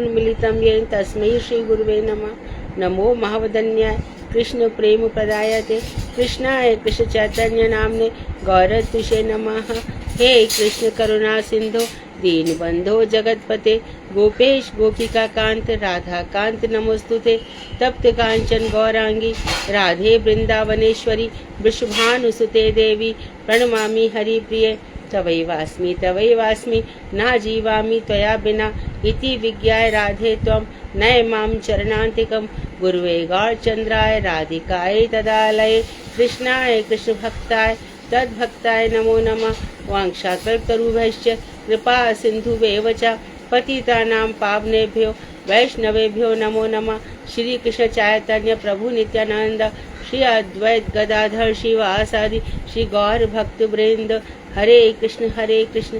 मिलितं येन तस्मै श्री गुरुवे नमः। नमो महावदन्याय कृष्ण प्रेम प्रदायते कृष्णाय कृष्ण चैतन्य नामने गौरतुषे नमः। हे कृष्ण करुणा सिंधु दीनबंधो जगतपते गोपेश गोपिका कांत राधा कांत नमोस्तुते। तप्त कांचन गौरांगी राधे वृंदावनेश्वरी वृषभानुसुते देवी प्रणमामि हरिप्रिये। तवैवास्मि ना जीवामि त्वया बिना इति विज्ञाय राधे त्वं नय मां चरणान्तिकं। गुरुवे गौरचन्द्राय राधिकायै तदालये कृष्णाय कृष्णभक्ताय तद्भक्ताय नमो नमः। वाञ्छाकल्पतरुभ्यश्च कृपा सिन्धुभ्येव च पतितानां पावनेभ्यो वैष्णवेभ्यो नमो नमः। श्री कृष्ण चैतन्य प्रभु नित्यानंद श्री अद्वैत गदाधर शिवासादि श्री गौर भक्त वृंद। हरे कृष्ण कृष्ण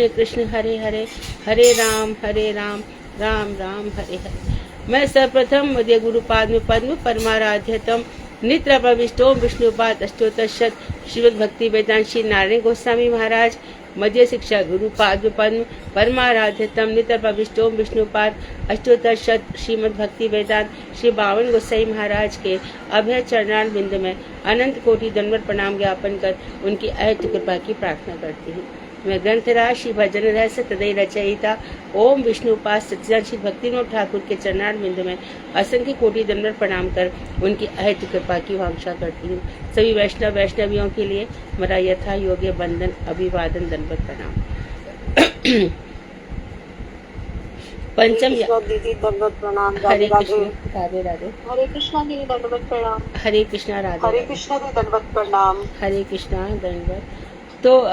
कृष्ण हरे हरे, हरे राम राम राम हरे हरे। मैं सर्वप्रथम मध्य गुरुपाद में पद्म परमाराध्यतम नित्र प्रविष्टो विष्णुपाद अष्टोत्तरशत श्रीमद् भक्ति वेदांत श्री नारायण गोस्वामी महाराज मध्य शिक्षा गुरुपाद पद्म परमाराध्यतम नित्र प्रविष्टो विष्णुपाद अष्टोत्तरशत श्रीमद् भक्ति वेदांत श्री बावन गोसाई महाराज के अभय चरणार बिंद में अनंत कोटि दंडवत प्रणाम ज्ञापन कर उनकी अहत कृपा की प्रार्थना करती हूँ। मैं ग्रंथराज श्री भजन रहस्य तदय रचयिता ओम विष्णुपाद सच्चिदानंद श्री भक्तिविनोद ठाकुर के चरणार बिंद में असंख्य कोटि दंडवत प्रणाम कर उनकी अहत कृपा की वांछा करती हूँ। सभी वैष्णवियों के लिए मेरा यथा योग्य बंदन अभिवादन दंडवत प्रणाम। पंचम दीदी दंडवत प्रणाम। हरे कृष्ण राधे राधे। हरे कृष्णा दीदी दंडवत प्रणाम। हरे कृष्णा राधे। हरे कृष्णा दीदी दंडवत प्रणाम। हरे कृष्णा दंडवत। तो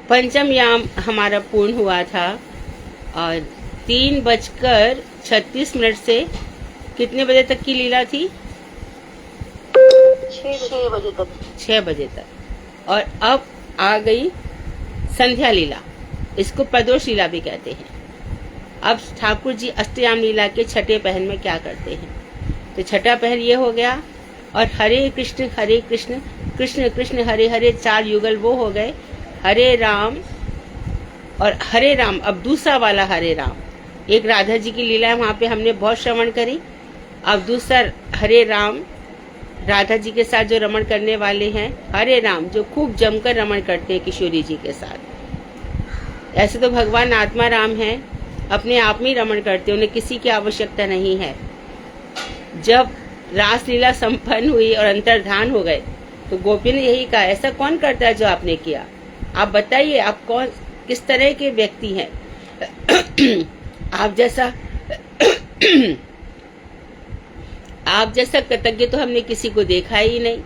पंचम याम हमारा पूर्ण हुआ था और 3:36 से कितने बजे तक की लीला थी? 6 बजे तक। 6 बजे तक। और अब आ गई संध्या लीला, इसको प्रदोष लीला भी कहते हैं। अब ठाकुर जी अष्टयाम लीला के छठे पहर में क्या करते हैं? तो छठा पहर ये हो गया और हरे कृष्ण कृष्ण कृष्ण हरे हरे 4 युगल वो हो गए। हरे राम और हरे राम, अब दूसरा वाला हरे राम। एक राधा जी की लीला है, वहां पे हमने बहुत श्रवण करी। अब दूसरा हरे राम, राधा जी के साथ जो रमण करने वाले हैं, हरे राम जो खूब जमकर रमण करते हैं किशोरी जी के साथ। ऐसे तो भगवान आत्मा राम हैं, अपने आप में रमण करते, उन्हें किसी की आवश्यकता नहीं है। जब रासलीला संपन्न हुई और अंतर्धान हो गए तो गोपी ने यही कहा, ऐसा कौन करता है जो आपने किया? आप बताइए, आप कौन किस तरह के व्यक्ति हैं? आप जैसा कृतज्ञ तो हमने किसी को देखा ही नहीं।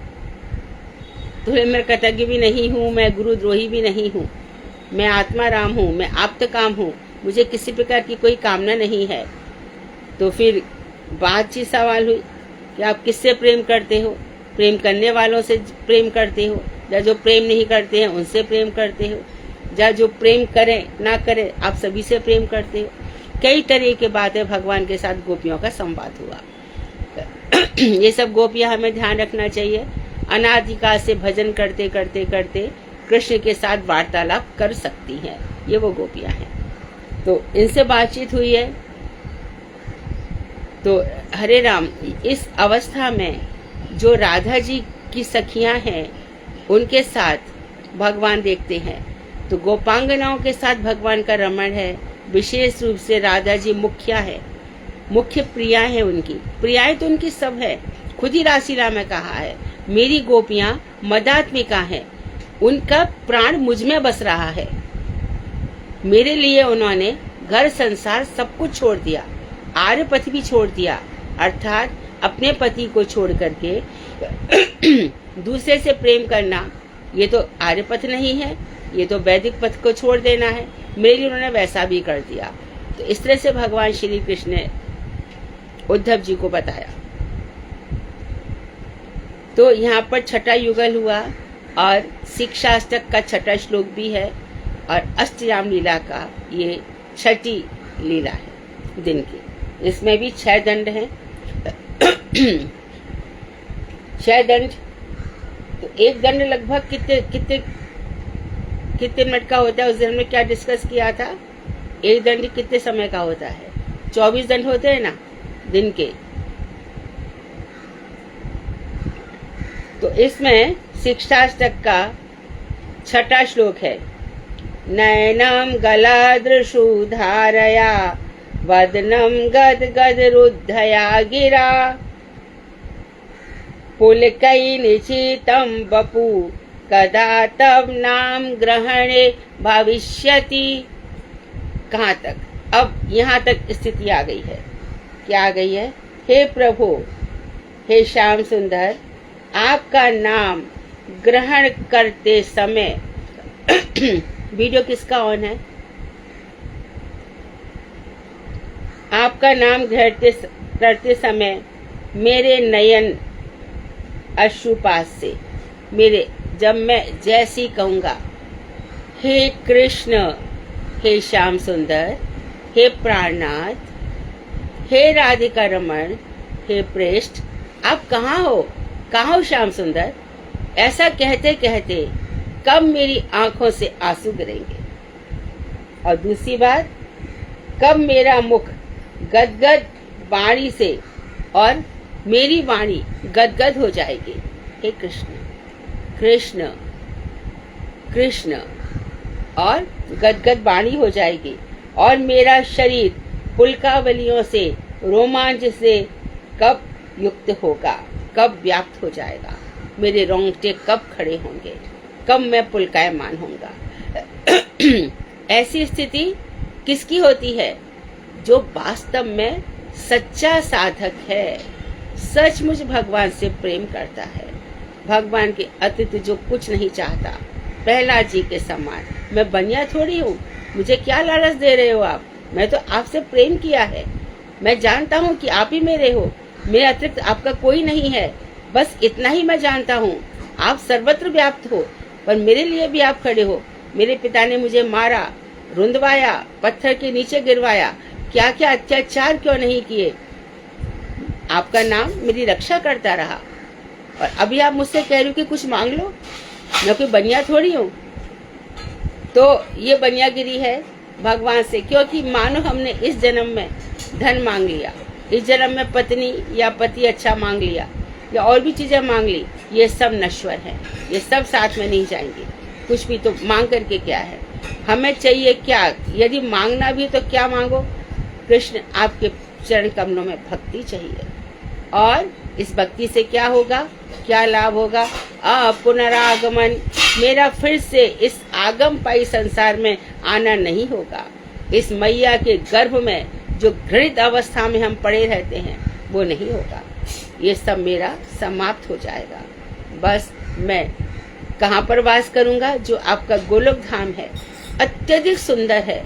तो मैं कृतज्ञ भी नहीं हूँ, मैं गुरुद्रोही भी नहीं हूँ, मैं आत्मा राम हूँ, मैं आप्तकाम हूँ, मुझे किसी प्रकार की कोई कामना नहीं है। तो फिर बातचीत सवाल हुई कि आप किससे प्रेम करते हो? प्रेम करने वालों से प्रेम करते हो, या जो प्रेम नहीं करते हैं उनसे प्रेम करते हो, या जो प्रेम करें ना करें आप सभी से प्रेम करते हो? कई तरह की बातें भगवान के साथ गोपियों का संवाद हुआ। ये सब गोपियां हमें ध्यान रखना चाहिए। अनादिकाल से भजन करते करते करते कृष्ण के साथ वार्तालाप कर सकती हैं, ये वो गोपियां हैं। तो इनसे बातचीत हुई है। तो हरे राम, इस अवस्था में जो राधा जी की सखियां हैं उनके साथ भगवान देखते हैं। तो गोपांगनाओं के साथ भगवान का रमण है। विशेष रूप से राधा जी मुख्या है, मुख्य प्रिया है उनकी। प्रियाएं तो उनकी सब है, खुद ही रासलीला में कहा है, मेरी गोपियां मदात्मिका हैं, उनका प्राण मुझ में बस रहा है। मेरे लिए उन्होंने घर संसार सब कुछ छोड़ दिया, आर्य पथ भी छोड़ दिया, अर्थात अपने पति को छोड़ करके दूसरे से प्रेम करना, ये तो आर्य पथ नहीं है, ये तो वैदिक पथ को छोड़ देना है। मेरे लिए उन्होंने वैसा भी कर दिया। तो इस तरह से भगवान श्री कृष्ण ने उद्धव जी को बताया। तो यहाँ पर छठा युगल हुआ और शिक्षाष्टक का छठा श्लोक भी है और अष्टयाम लीला का ये छठी लीला है दिन की। इसमें भी 6 दंड हैं। 6 दंड, तो एक दंड लगभग कितने मिनट का होता है? उस दिन में क्या डिस्कस किया था? एक दंड कितने समय का होता है? 24 दंड होते हैं ना दिन के। तो इसमें शिक्षाष्टक का 6वां श्लोक है। नयनम गलादृशु धारया वदनम गद गद रुद्धया गिरा पुलकै निशितम बपु कदा तब नाम ग्रहणे भविष्यति। कहाँ तक? अब यहाँ तक स्थिति आ गई है। क्या आ गई है? हे प्रभु, हे श्याम सुंदर, आपका नाम ग्रहण करते समय वीडियो किसका ऑन है? आपका नाम ग्रहण करते समय मेरे नयन अश्रुपात से मेरे, जब मैं जैसी कहूँगा हे कृष्ण, हे श्याम सुंदर, हे प्राणनाथ, हे राधिका रमण, हे प्रेष्ठ, आप कहाँ हो? कहाँ हो श्याम सुंदर? ऐसा कहते कहते कब मेरी आंखों से आंसू गिरेंगे? और दूसरी बात, कब मेरा मुख गदगद वाणी से और मेरी वाणी गदगद हो जाएगी? हे कृष्ण, कृष्ण, कृष्ण, और गदगद वाणी हो जाएगी और मेरा शरीर पुलकावलियों से, रोमांच से कब युक्त होगा? कब व्याप्त हो जाएगा? मेरे रोंगटे कब खड़े होंगे? कब मैं पुलकायमान होऊंगा? ऐसी स्थिति किसकी होती है? जो वास्तव में सच्चा साधक है, सचमुच भगवान से प्रेम करता है, भगवान के अतिरिक्त जो कुछ नहीं चाहता, प्रहलाद जी के समान। मैं बनिया थोड़ी हूँ, मुझे क्या लालच दे रहे हो आप? मैं तो आपसे प्रेम किया है। मैं जानता हूँ कि आप ही मेरे हो, मेरे अतिरिक्त आपका कोई नहीं है। बस इतना ही मैं जानता हूँ। आप सर्वत्र व्याप्त हो, पर मेरे लिए भी आप खड़े हो। मेरे पिता ने मुझे मारा, रुंधवाया, पत्थर के नीचे गिरवाया, क्या क्या अत्याचार क्यों नहीं किए? आपका नाम मेरी रक्षा करता रहा, और अभी आप मुझसे कह रहे हो कि कुछ मांग लो। मैं कोई बनिया थोड़ी हूँ। तो ये बनियागिरी है भगवान से, क्योंकि मानो हमने इस जन्म में धन मांग लिया, इस जन्म में पत्नी या पति अच्छा मांग लिया, या और भी चीजें मांग ली। ये सब नश्वर है, ये सब साथ में नहीं जाएंगे। कुछ भी तो मांग करके क्या है? हमें चाहिए क्या? यदि मांगना भी तो क्या मांगो? कृष्ण आपके चरण कमलों में भक्ति चाहिए। और इस भक्ति से क्या होगा? क्या लाभ होगा? पुनरागमन, मेरा फिर से इस आगम पाई संसार में आना नहीं होगा। इस मैया के गर्भ में जो घृणित अवस्था में हम पड़े रहते हैं वो नहीं होगा। ये सब मेरा समाप्त हो जाएगा। बस मैं कहाँ पर वास करूँगा? जो आपका गोलोक धाम है, अत्यधिक सुंदर है,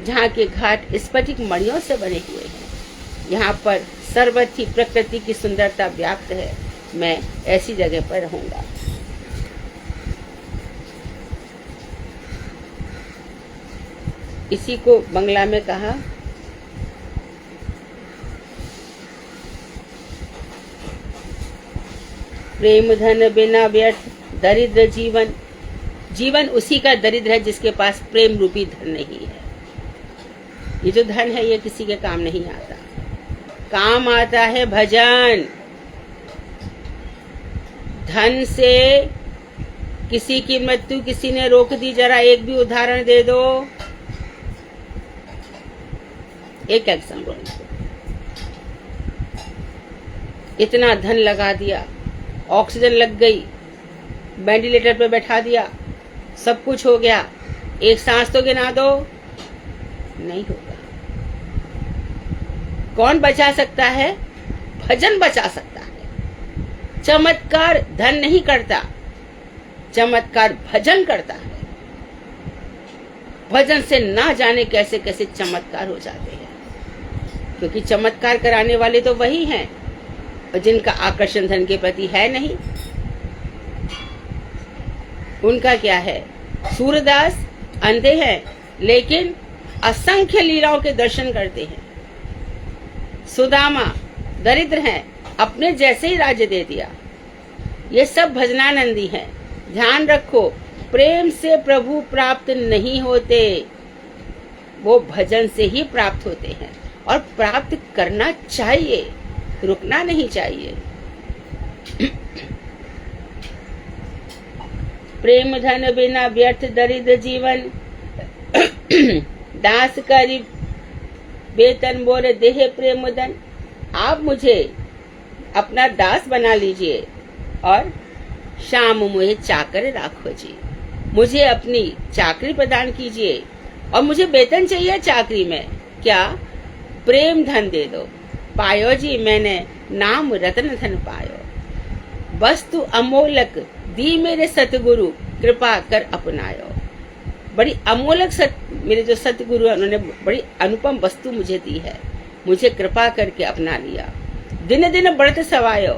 जहाँ के घाट स्फटिक मणियों से बने हुए हैं। यहाँ पर सर्वथी प्रकृति की सुंदरता व्याप्त है। मैं ऐसी जगह पर रहूंगा। इसी को बंगला में कहा, प्रेम धन बिना व्यर्थ दरिद्र जीवन। जीवन उसी का दरिद्र है जिसके पास प्रेम रूपी धन नहीं है। ये जो धन है ये किसी के काम नहीं आता। काम आता है भजन। धन से किसी की मृत्यु किसी ने रोक दी, जरा एक भी उदाहरण दे दो। एक एग्जाम्पल, इतना धन लगा दिया, ऑक्सीजन लग गई, वेंटिलेटर पे बैठा दिया, सब कुछ हो गया, एक सांस तो गिना दो, नहीं होगा। कौन बचा सकता है? भजन बचा सकता है। चमत्कार धन नहीं करता, चमत्कार भजन करता है। भजन से ना जाने कैसे कैसे चमत्कार हो जाते हैं, क्योंकि चमत्कार कराने वाले तो वही हैं और जिनका आकर्षण धन के प्रति है नहीं। उनका क्या है? सूरदास अंधे हैं लेकिन असंख्य लीलाओं के दर्शन करते हैं। सुदामा दरिद्र हैं, अपने जैसे ही राज्य दे दिया। ये सब भजनानंदी हैं। ध्यान रखो, प्रेम से प्रभु प्राप्त नहीं होते। वो भजन से ही प्राप्त होते हैं और प्राप्त करना चाहिए, रुकना नहीं चाहिए। प्रेम धन बिना व्यर्थ दरिद्र जीवन, दास करी वेतन मोर देह प्रेम धन। आप मुझे अपना दास बना लीजिए और शाम मुझे चाकर राखो जी। मुझे अपनी चाकरी प्रदान कीजिए और मुझे वेतन चाहिए चाकरी में, क्या प्रेम धन दे दो। पायो जी मैंने नाम रत्न धन पायो, वस्तु अमोलक दी मेरे सतगुरु कृपा कर अपनायो। बड़ी अमोलक मेरे जो सतगुरु है उन्होंने बड़ी अनुपम वस्तु मुझे दी है, मुझे कृपा करके अपना लिया। दिन दिन बढ़त सवायो,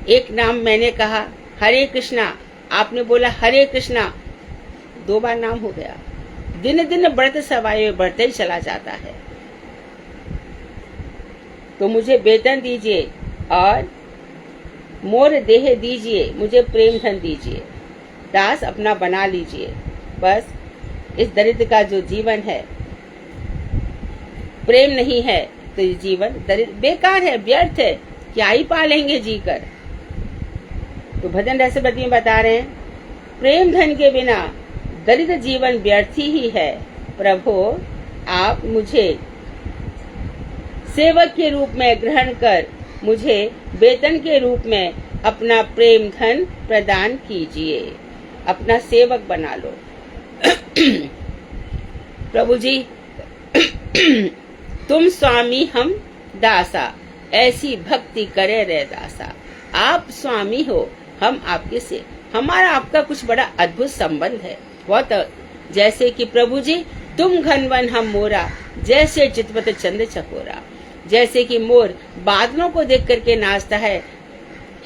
एक नाम मैंने कहा हरे कृष्णा, आपने बोला हरे कृष्णा, 2 बार नाम हो गया। दिन दिन बढ़त सवायो, बढ़ते ही चला जाता है। तो मुझे वेतन दीजिए और मोर देह दीजिए, मुझे प्रेम धन दीजिए, दास अपना बना लीजिए। बस इस दरिद्र का जो जीवन है, प्रेम नहीं है तो ये जीवन दरिद्र बेकार है, व्यर्थ है, क्या ही पालेंगे जीकर। तो भजन रहस्यपति में बता रहे हैं, प्रेम धन के बिना दरिद्र जीवन व्यर्थ ही है। प्रभु आप मुझे सेवक के रूप में ग्रहण कर मुझे वेतन के रूप में अपना प्रेम धन प्रदान कीजिए, अपना सेवक बना लो। प्रभु जी तुम स्वामी हम दासा, ऐसी भक्ति करे रे दासा। आप स्वामी हो, हम आपके से, हमारा आपका कुछ बड़ा अद्भुत संबंध है। बहुत जैसे कि प्रभु जी तुम घनवन हम मोरा, जैसे चितवत चंद चकोरा। जैसे कि मोर बादलों को देख करके नाचता है,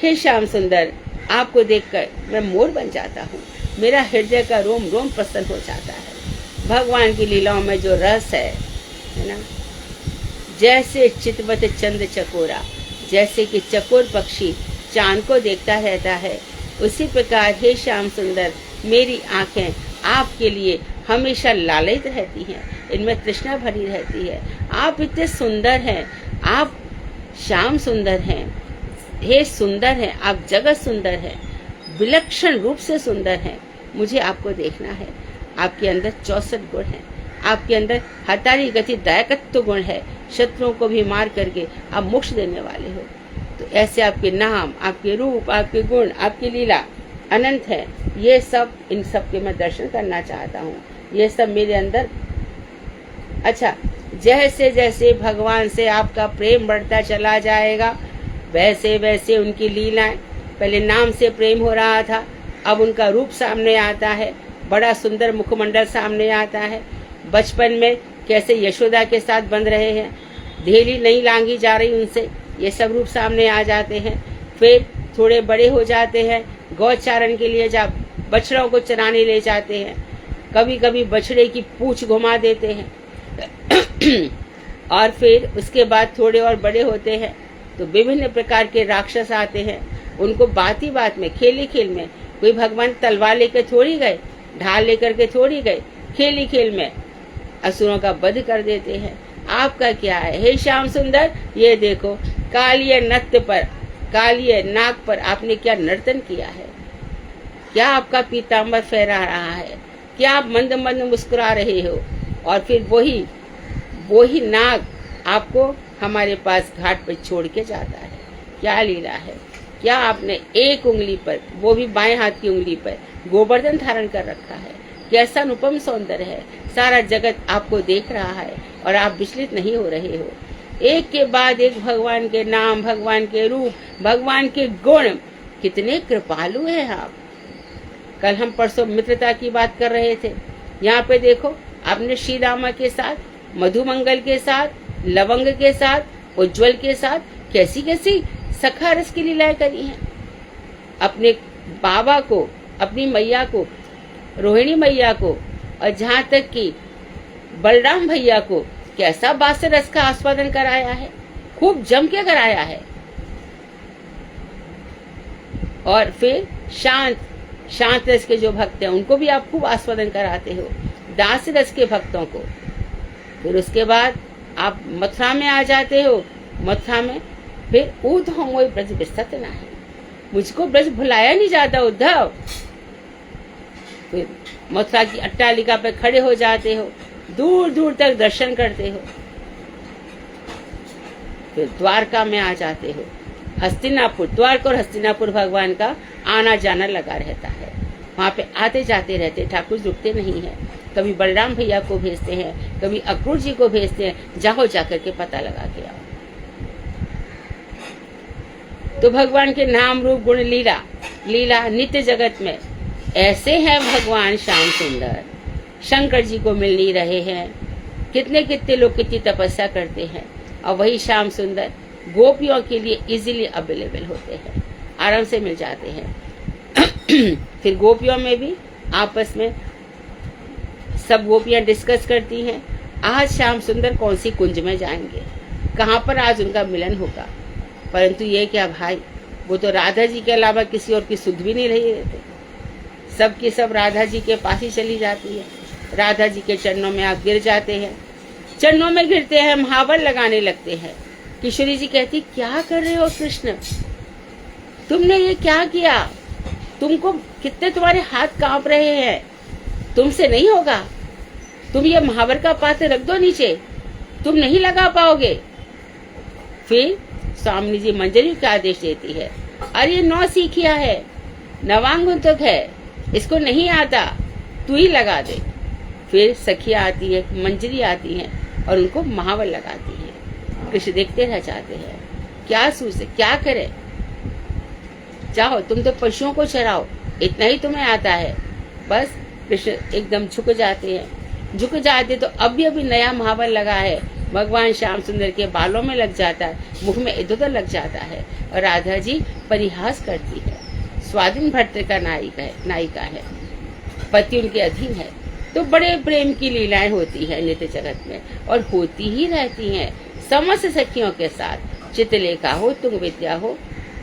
हे श्याम सुंदर आपको देखकर मैं मोर बन जाता हूँ, मेरा हृदय का रोम रोम प्रसन्न हो जाता है। भगवान की लीलाओं में जो रस है ना, जैसे चितवत चंद चकोरा, जैसे कि चकोर पक्षी चांद को देखता रहता है, उसी प्रकार हे श्याम सुंदर मेरी आंखें आपके लिए हमेशा लालित रहती हैं, इनमें तृष्णा भरी रहती है। आप इतने सुंदर हैं, आप श्याम सुंदर हैं, हे सुंदर हैं, आप जगत सुंदर हैं, विलक्षण रूप से सुंदर हैं। मुझे आपको देखना है। आपके अंदर 64 गुण हैं, आपके अंदर हतारी गति दायकत्व गुण है, शत्रुओं को भी मार करके आप मोक्ष देने वाले हो। तो ऐसे आपके नाम, आपके रूप, आपके गुण, आपकी लीला अनंत है। ये सब, इन सब के मैं दर्शन करना चाहता हूँ, ये सब मेरे अंदर। अच्छा, जैसे जैसे भगवान से आपका प्रेम बढ़ता चला जाएगा, वैसे वैसे उनकी लीलाएं, पहले नाम से प्रेम हो रहा था, अब उनका रूप सामने आता है, बड़ा सुंदर मुखमंडल सामने आता है। बचपन में कैसे यशोदा के साथ बन रहे हैं, धेली नहीं लांगी जा रही उनसे, ये सब रूप सामने आ जाते हैं। फिर थोड़े बड़े हो जाते हैं, गौचारण के लिए जा बछड़ों को चराने ले जाते हैं, कभी कभी बछड़े की पूंछ घुमा देते हैं। और फिर उसके बाद थोड़े और बड़े होते हैं तो विभिन्न प्रकार के राक्षस आते हैं, उनको बात ही बात में, खेली खेल में, कोई भगवान तलवार लेकर थोड़ी गए, ढाल लेकर के थोड़ी गए, खेली खेल में असुरों का वध कर देते हैं। आपका क्या है हे श्याम सुंदर, ये देखो कालिय नृत्य पर, कालिय नाग पर आपने क्या नर्तन किया है, क्या आपका पीताम्बर फहरा रहा है, क्या आप मंद मंद मुस्कुरा रहे हो, और फिर वही नाग आपको हमारे पास घाट पर छोड़ के जाता है। क्या लीला है, क्या आपने एक उंगली पर, वो भी बाएं हाथ की उंगली पर गोवर्धन धारण कर रखा है, कैसा अनुपम सौंदर्य है। सारा जगत आपको देख रहा है और आप विचलित नहीं हो रहे हो। एक के बाद एक भगवान के नाम, भगवान के रूप, भगवान के गुण, कितने कृपालु हैं आप। कल हम परसों मित्रता की बात कर रहे थे, यहाँ पे देखो आपने श्री रामा के साथ, मधुमंगल के साथ, लवंग के साथ, उज्जवल के साथ कैसी कैसी सखा रस की लीलाएं करी हैं। अपने बाबा को, अपनी मैया को, रोहिणी मैया को, और जहाँ तक कि बलराम भैया को कैसा बास्य रस का आस्वादन कराया है, खूब जम के कराया है। और फिर शांत रस के जो भक्त हैं उनको भी आप खूब आस्वादन कराते हो। दास रस के भक्तों को फिर उसके बाद आप मथुरा में आ जाते हो। मथुरा में फिर ऊध हम वही ब्रज विस्तृत ना है, मुझको ब्रज भुलाया नहीं जाता उद्धव। फिर मथुरा की अट्टालिका पे खड़े हो जाते हो, दूर दूर तक दर्शन करते हो। फिर द्वारका में आ जाते हो। हस्तिनापुर, द्वारका और हस्तिनापुर भगवान का आना जाना लगा रहता है, वहां पे आते जाते रहते। ठाकुर रुकते नहीं है, कभी बलराम भैया को भेजते हैं, कभी अक्रूर जी को भेजते हैं, जाओ जाकर के पता लगा के आओ। तो भगवान के नाम रूप गुण लीला लीला नित्य जगत में ऐसे हैं भगवान श्याम सुंदर। शंकर जी को मिल नहीं रहे हैं, कितने कितने लोग कितनी तपस्या करते हैं, और वही श्याम सुंदर गोपियों के लिए इजीली अवेलेबल होते हैं, आराम से मिल जाते हैं। फिर गोपियों में भी आपस में सब गोपियां डिस्कस करती हैं, आज श्याम सुंदर कौन सी कुंज में जाएंगे, कहाँ पर आज उनका मिलन होगा। परंतु ये क्या भाई, वो तो राधा जी के अलावा किसी और की सुध भी नहीं रही रहते, सबकी सब राधा जी के पास ही चली जाती है। राधा जी के चरणों में आप गिर जाते हैं, चरणों में गिरते हैं, महावर लगाने लगते हैं। किशोरी जी कहती, क्या कर रहे हो कृष्ण, तुमने ये क्या किया, तुमको कितने तुम्हारे हाथ कांप रहे हैं, तुमसे नहीं होगा, तुम ये महावर का पात्र रख दो नीचे, तुम नहीं लगा पाओगे। फिर स्वामी जी मंजरी का आदेश देती है, अरे 9 सीखिया है, नवांगुन तक है, इसको नहीं आता, तू ही लगा दे। फिर सखिया आती है, मंजरी आती है और उनको महावर लगाती है। कृष्ण देखते रह जाते हैं, क्या सूझे, क्या करे, जाओ तुम तो पशुओं को चराओ, इतना ही तुम्हें आता है। बस कृष्ण एकदम झुक जाते हैं, झुक जाते तो अभी नया महावर लगा है, भगवान श्याम सुंदर के बालों में लग जाता है, मुख में इधर उधर लग जाता है, और राधा जी परिहास करती है। स्वाधीन भट्ट का नायिका है, पति उनके अधीन है, तो बड़े प्रेम की लीलाएं होती है नित्य जगत में, और होती ही रहती हैं समस्त सखियों के साथ। चित्रलेखा हो, तुंग विद्या हो,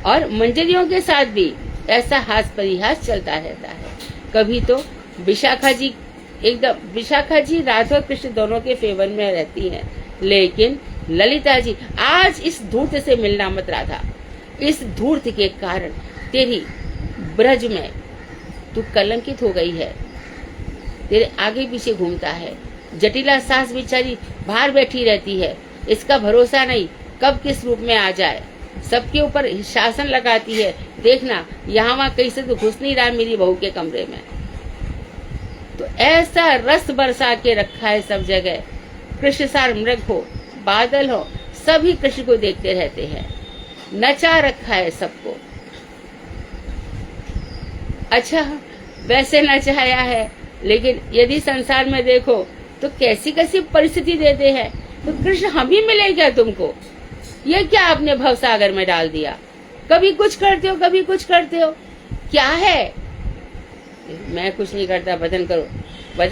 और मंजरियों के साथ भी ऐसा हास परिहास चलता रहता है। कभी तो विशाखा जी राधा और कृष्ण दोनों के फेवर में रहती हैं, लेकिन ललिता जी, आज इस धूर्त से मिलना मत राधा, इस धूर्त के कारण तेरी ब्रज में तू कलंकित हो गई है, तेरे आगे पीछे घूमता है। जटिला सास बेचारी बाहर बैठी रहती है, इसका भरोसा नहीं कब किस रूप में आ जाए, सबके ऊपर शासन लगाती है, देखना यहाँ वहाँ कहीं से तो घुस नहीं रहा मेरी बहू के कमरे में। तो ऐसा रस बरसा के रखा है सब जगह, कृष्ण सार मृग हो, बादल हो, सभी कृष्ण को देखते रहते हैं, नचा रखा है सबको। अच्छा, वैसे नचाया है, लेकिन यदि संसार में देखो तो कैसी कैसी परिस्थिति देते हैं, तो कृष्ण हम ही मिले क्या तुमको, ये क्या आपने भवसागर में डाल दिया, कभी कुछ करते हो कभी कुछ करते हो, क्या है। मैं कुछ नहीं करता, भजन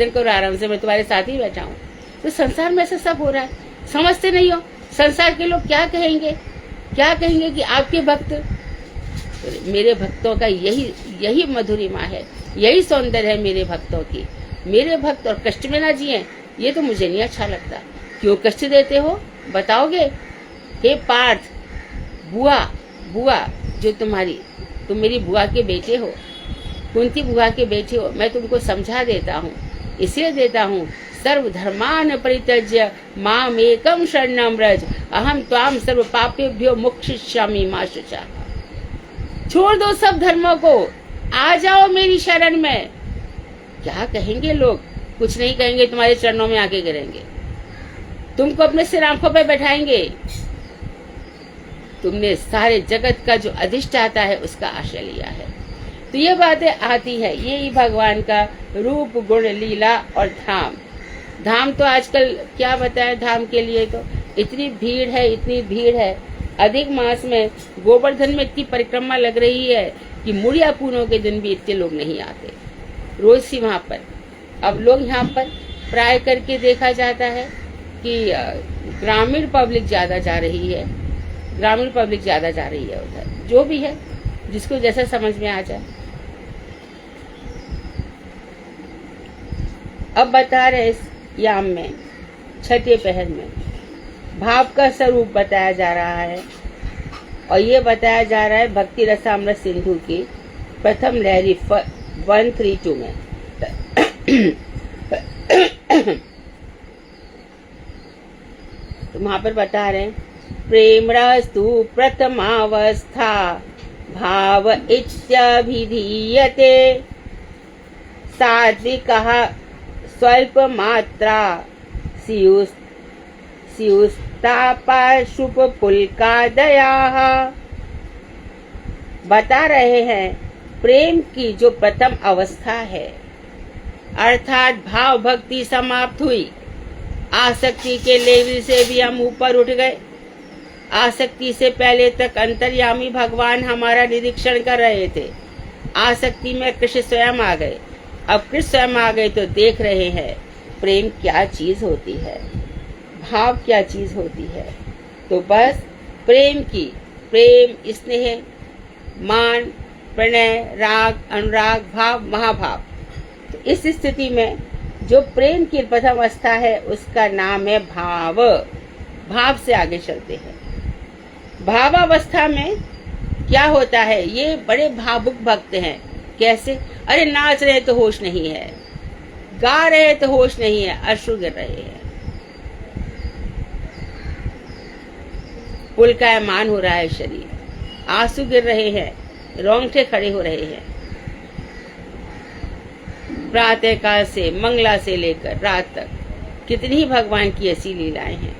करो आराम से, मैं तुम्हारे साथ ही बैठा हूँ। तो संसार में ऐसा सब हो रहा है, समझते नहीं हो। संसार के लोग क्या कहेंगे कि आपके भक्त, मेरे भक्तों का यही मधुरिमा है, यही सौंदर्य है मेरे भक्तों की। मेरे भक्त और कष्ट में ना जिए, ये तो मुझे नहीं अच्छा लगता। क्यों कष्ट देते हो बताओगे। हे पार्थ, बुआ जो तुम मेरी बुआ के बेटे हो, कुंती बुआ के बेटे हो, मैं तुमको समझा देता हूँ, इसलिए देता हूँ, सर्वधर्मान परित्यज्य माम एकम शरणम व्रज, अहम त्वाम सर्व पापेभ्यो मोक्षयिष्यामि मा शुचा। छोड़ दो सब धर्मों को, आ जाओ मेरी शरण में। क्या कहेंगे लोग, कुछ नहीं कहेंगे, तुम्हारे चरणों में आके गिरेंगे, तुमको अपने सिर आंखों पे बैठाएंगे। तुमने सारे जगत का जो अधिष्ठाता है उसका आश्रय लिया है। तो ये बातें आती है, यही भगवान का रूप गुण लीला और धाम तो आजकल क्या बताएं, धाम के लिए तो इतनी भीड़ है। अधिक मास में गोवर्धन में इतनी परिक्रमा लग रही है कि मुड़िया पूनों के दिन भी इतने लोग नहीं आते रोज सी वहां पर। अब लोग यहाँ पर प्राय करके देखा जाता है कि ग्रामीण पब्लिक ज्यादा जा रही है उधर, जो भी है जिसको जैसा समझ में आ जाए। अब बता रहे इस याम में छठे पहर में भाव का स्वरूप बताया जा रहा है और ये बताया जा रहा है भक्ति रसामृत सिंधु की प्रथम लहरी 132 में। तो वहां पर बता रहे हैं प्रेम रस्तु प्रथमावस्था भाव इच्छाभिधीयते सात्विकः स्वल्प मात्रा स्युस्तापाशुपुल्कादयाः। बता रहे हैं प्रेम की जो प्रथम अवस्था है अर्थात भाव भक्ति समाप्त हुई, आसक्ति के लेवल से भी हम ऊपर उठ गए। आसक्ति से पहले तक अंतर्यामी भगवान हमारा निरीक्षण कर रहे थे, आसक्ति में कृष्ण स्वयं आ गए। अब कृष्ण स्वयं आ गए तो देख रहे हैं प्रेम क्या चीज होती है, भाव क्या चीज होती है। तो बस प्रेम स्नेह मान प्रणय राग अनुराग भाव महाभाव। तो इस स्थिति में जो प्रेम की प्रथम अवस्था है उसका नाम है भाव। भाव से आगे चलते हैं। भावावस्था में क्या होता है, ये बड़े भावुक भक्त हैं। कैसे? अरे नाच रहे तो होश नहीं है, गा रहे तो होश नहीं है, अश्रु गिर रहे हैं, पुलकायमान हो रहा है शरीर, आंसू गिर रहे हैं, रोंगटे खड़े हो रहे हैं। प्रातः काल से मंगला से लेकर रात तक कितनी ही भगवान की ऐसी लीलाएं हैं।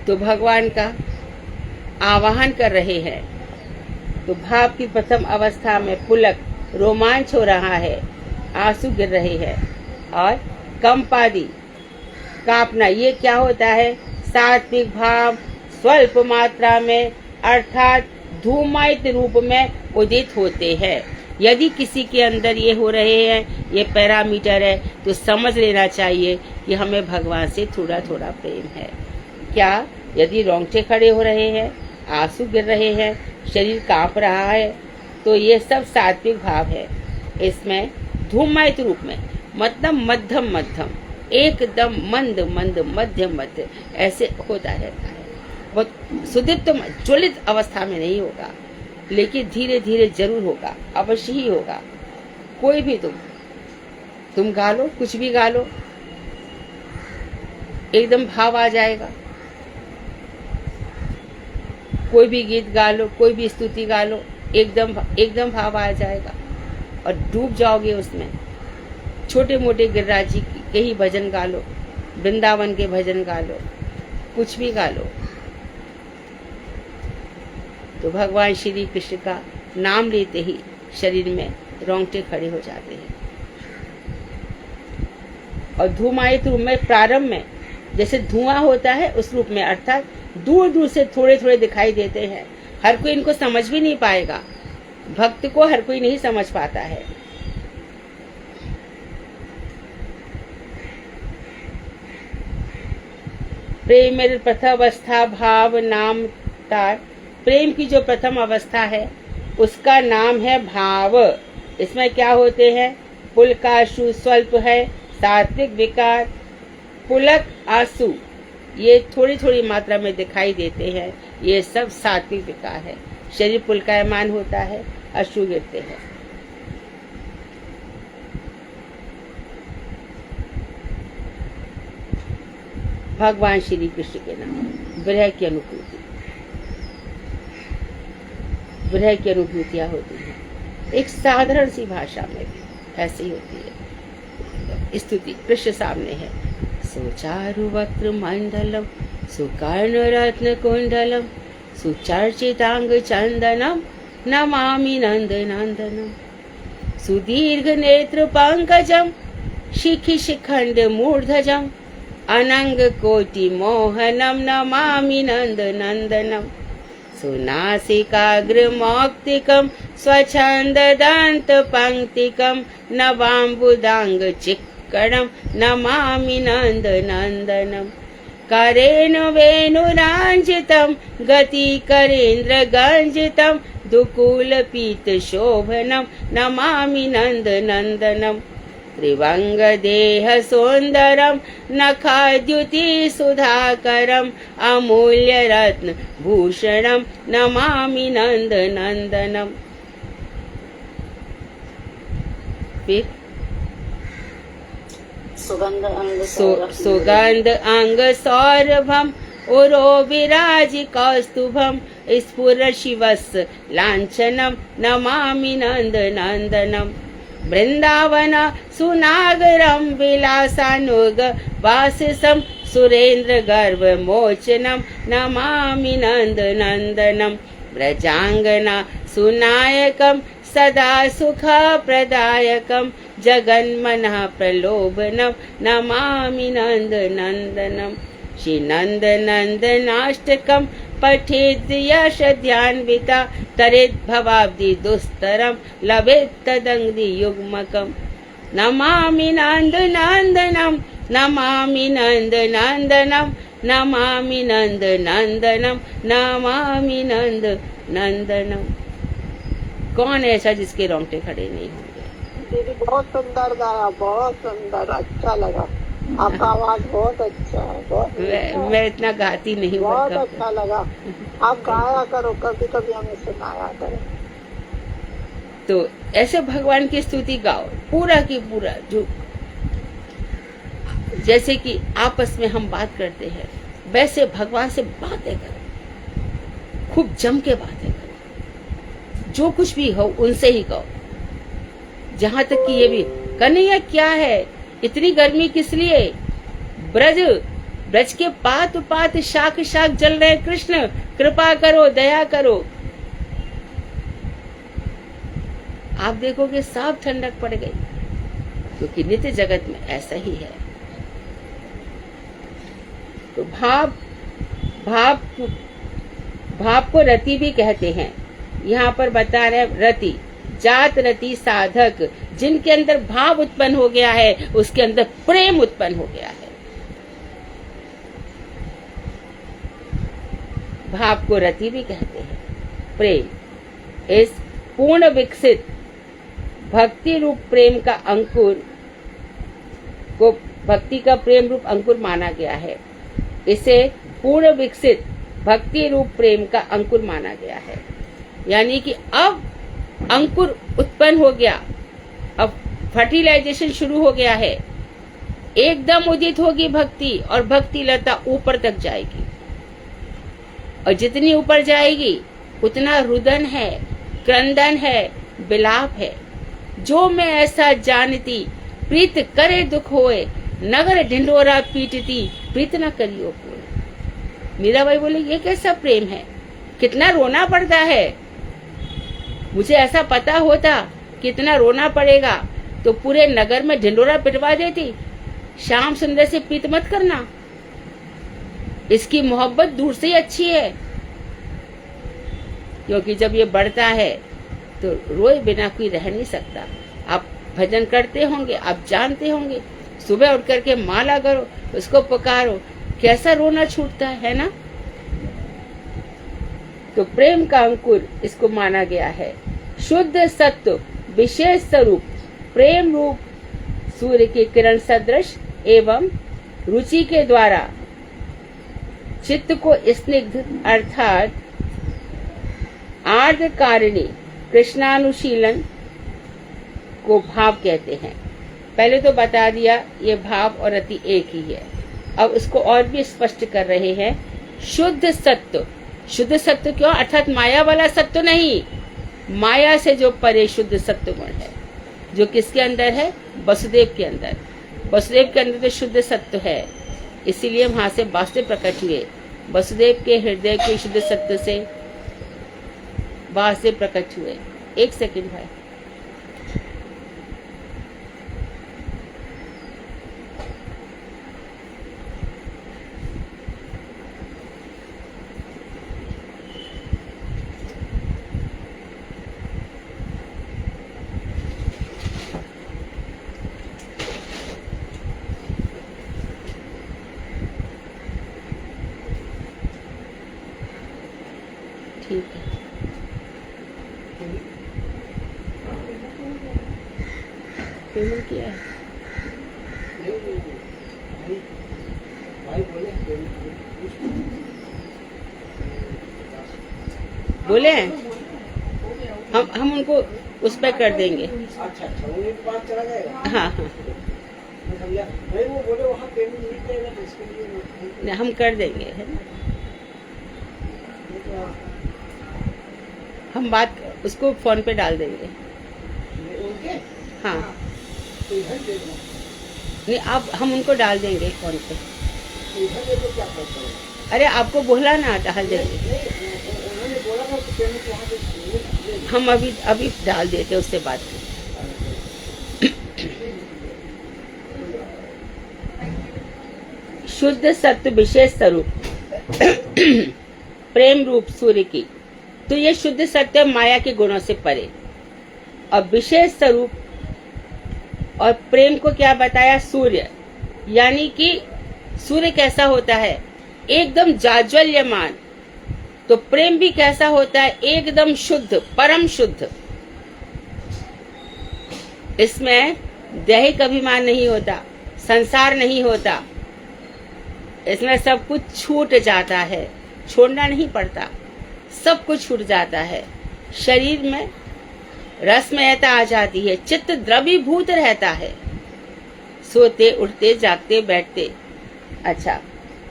तो भगवान का आवाहन कर रहे हैं। तो भाव की प्रथम अवस्था में पुलक रोमांच हो रहा है, आंसू गिर रहे हैं और कंपादि कांपना। ये क्या होता है? सात्विक भाव स्वल्प मात्रा में अर्थात धूमायित रूप में उदित होते हैं। यदि किसी के अंदर ये हो रहे हैं, ये पैरामीटर है, तो समझ लेना चाहिए कि हमें भगवान से थोड़ा थोड़ा प्रेम है। क्या? यदि रोंगटे खड़े हो रहे हैं, आंसू गिर रहे हैं, शरीर कांप रहा है, तो ये सब सात्विक भाव है। इसमें धूमायित रूप में मतलब मध्यम मध्यम, एकदम मंद मंद मध्यम मध्य ऐसे होता रहता है। बहुत सुदित ज्वलित अवस्था में नहीं होगा, लेकिन धीरे धीरे जरूर होगा, अवश्य ही होगा। कोई भी तुम गा लो, कुछ भी गा लो, एकदम भाव आ जाएगा। कोई भी गीत गा लो, कोई भी स्तुति गा लो, एकदम भाव आ जाएगा और डूब जाओगे उसमें। छोटे मोटे गिरिराज जी के ही भजन गा लो, वृंदावन के भजन गा लो, कुछ भी गा लो, तो भगवान श्री कृष्ण का नाम लेते ही शरीर में रोंगटे खड़े हो जाते हैं। और धूमायित रूप में प्रारंभ में जैसे धुआं होता है उस रूप में, अर्थात दूर दूर से थोड़े थोड़े दिखाई देते हैं। हर कोई इनको समझ भी नहीं पाएगा, भक्त को हर कोई नहीं समझ पाता है। प्रेम प्रथम अवस्था भाव नाम तार। प्रेम की जो प्रथम अवस्था है उसका नाम है भाव। इसमें क्या होते हैं? पुलकाशु स्वल्प है, सात्विक विकार, पुलक आंसू ये थोड़ी थोड़ी मात्रा में दिखाई देते हैं, ये सब सात्विक विकार है। शरीर पुलकायमान होता है, अश्रु गिरते हैं। भगवान श्री कृष्ण के नाम विरह की अनुभूति, विरह की अनुभूतियां होती हैं। एक साधारण सी भाषा में भी ऐसी होती है। स्तुति कृष्ण सामने है। सुचारु वक्र मंडलम सुकर्ण रत्न कुंडलम सुचर्चितांग चंदनम नमामि नंद नंदनम सुदीर्घ नेत्र पंकजम शिखि शिखंड मूर्धजम अनंग कोटि मोहनम नमामि नंद नंदनम सुनासिकाग्र मौक्तिकम स्वच्छंद दंत पंक्तिकम नवाम्बुदांग चिक्कणम नमामि नंद नंदनम करेण वेणुरांजितम गति करेन्द्र गंजितम दुकूल पीत शोभनम नमामि नंद नंदनम त्रिवंग देह सौंदरम नखाद्युति सुधाकरम अमूल्य रत्न भूषणम नमामि नंद नंदनम। फिर सुगंध अंग सौरभम उरो विराजि कौस्तुभम स्फुर शिवस् लांछनम नमामि नंद नंदनम। वृंदावन सुनागरम विलासानुग वासिसम सुरेंद्र गर्भ मोचनम नमामि नंद नंदनम। व्रजांगना सुनायकम सदा सुख प्रदायकम जगन्मनः प्रलोभनम नमामि नंद नंदनम। श्री नंद नंदनाष्टकम पठेत् यश ध्यान्विता तरेत् भवाब्धि दुस्तरम लभेत् तदंग्रि युग्मकम। नमामि नंद नंदनम नमामि नंद नंदनम नमामि नंद नंदनम नमामि नंद नंदनम। कौन ऐसा जिसके रोंगटे खड़े नहीं होंगे? दीदी बहुत सुंदर गाया, बहुत सुंदर, अच्छा लगा। आपका आवाज बहुत अच्छा है, बहुत मैं इतना गाती नहीं हूँ, बहुत अच्छा लगा। आप गाया करो, कभी कभी हमें सुनाया करो। तो ऐसे भगवान की स्तुति गाओ पूरा की पूरा, जो जैसे कि आपस में हम बात करते हैं वैसे भगवान से बातें करो, खूब जम के बातें करो, जो कुछ भी हो उनसे ही कहो। जहां तक कि ये भी कन्हैया क्या है, इतनी गर्मी किस लिए? ब्रज के पात पात शाख शाख जल रहे कृष्ण, कृपा करो, दया करो। आप देखोगे सब ठंडक पड़ गई, क्योंकि नित्य जगत में ऐसा ही है। तो भाव को रति भी कहते हैं। यहाँ पर बता रहे रति, जात रति साधक, जिनके अंदर भाव उत्पन्न हो गया है उसके अंदर प्रेम उत्पन्न हो गया है। भाव को रति भी कहते हैं। प्रेम इस पूर्ण विकसित भक्ति रूप प्रेम का अंकुर को भक्ति का प्रेम रूप अंकुर माना गया है। इसे पूर्ण विकसित भक्ति रूप प्रेम का अंकुर माना गया है। यानी कि अब अंकुर उत्पन्न हो गया, अब फर्टिलाइजेशन शुरू हो गया है। एकदम उदित होगी भक्ति और भक्ति लता ऊपर तक जाएगी, और जितनी ऊपर जाएगी उतना रुदन है, क्रंदन है, विलाप है। जो मैं ऐसा जानती प्रीत करे दुख होए, नगर ढिंडोरा पीटती प्रीत न करियो कोई। मीराबाई बोले ये कैसा प्रेम है, कितना रोना पड़ता है। मुझे ऐसा पता होता कितना रोना पड़ेगा तो पूरे नगर में ढिंडोरा पिटवा देती। श्याम सुंदर से प्रीत मत करना, इसकी मोहब्बत दूर से ही अच्छी है। क्योंकि जब ये बढ़ता है तो रोए बिना कोई रह नहीं सकता। आप भजन करते होंगे, आप जानते होंगे, सुबह उठ करके माला करो, उसको पुकारो, कैसा रोना छूटता है ना। तो प्रेम का अंकुर इसको माना गया है। शुद्ध सत्व विशेष स्वरूप प्रेम रूप सूर्य के किरण सदृश एवं रुचि के द्वारा चित्त को स्निग्ध अर्थात आर्द्रकारिणी कृष्णानुशीलन को भाव कहते हैं। पहले तो बता दिया ये भाव और रति एक ही है। अब इसको और भी स्पष्ट कर रहे हैं। शुद्ध सत्व, शुद्ध सत्व क्यों? अर्थात माया वाला सत्व नहीं, माया से जो परे शुद्ध सत्व गुण है, जो किसके अंदर है? वसुदेव के अंदर। वसुदेव के अंदर तो शुद्ध सत्व है, इसीलिए वहां से वासुदेव प्रकट हुए। वसुदेव के हृदय के शुद्ध सत्व से वासुदेव प्रकट हुए। एक सेकंड भाई। ठीक है, पेमेंट किया है। बोले हैं हम उनको उस पर कर देंगे। अच्छा उन्हीं के पास चला जाएगा। हाँ हाँ नहीं वो बोले वहाँ पेमेंट नहीं देगा तो इसके लिए नहीं, हम कर देंगे, है ना। हम बात उसको फोन पे डाल देंगे। उनके हाँ तो इधर दे दो, नहीं अब हम उनको डाल देंगे फोन पे। तो इधर दे दो क्या करता है। अरे आपको बोला ना डाल देंगे। उन्होंने बोला था कि पेमेंट वहाँ से हम अभी डाल देते उससे बात कर। शुद्ध सत्व विशेष स्वरूप प्रेम रूप सूर्य की, तो ये शुद्ध सत्य माया के गुणों से परे। और विशेष स्वरूप और प्रेम को क्या बताया, सूर्य, यानी कि सूर्य कैसा होता है, एकदम जाज्वल्यमान। तो प्रेम भी कैसा होता है, एकदम शुद्ध, परम शुद्ध। इसमें दैहिक अभिमान नहीं होता, संसार नहीं होता, इसमें सब कुछ छूट जाता है, छोड़ना नहीं पड़ता, सब कुछ छूट जाता है। शरीर में रसमयता आ जाती है, चित्त द्रवीभूत रहता है, सोते उठते जागते बैठते। अच्छा,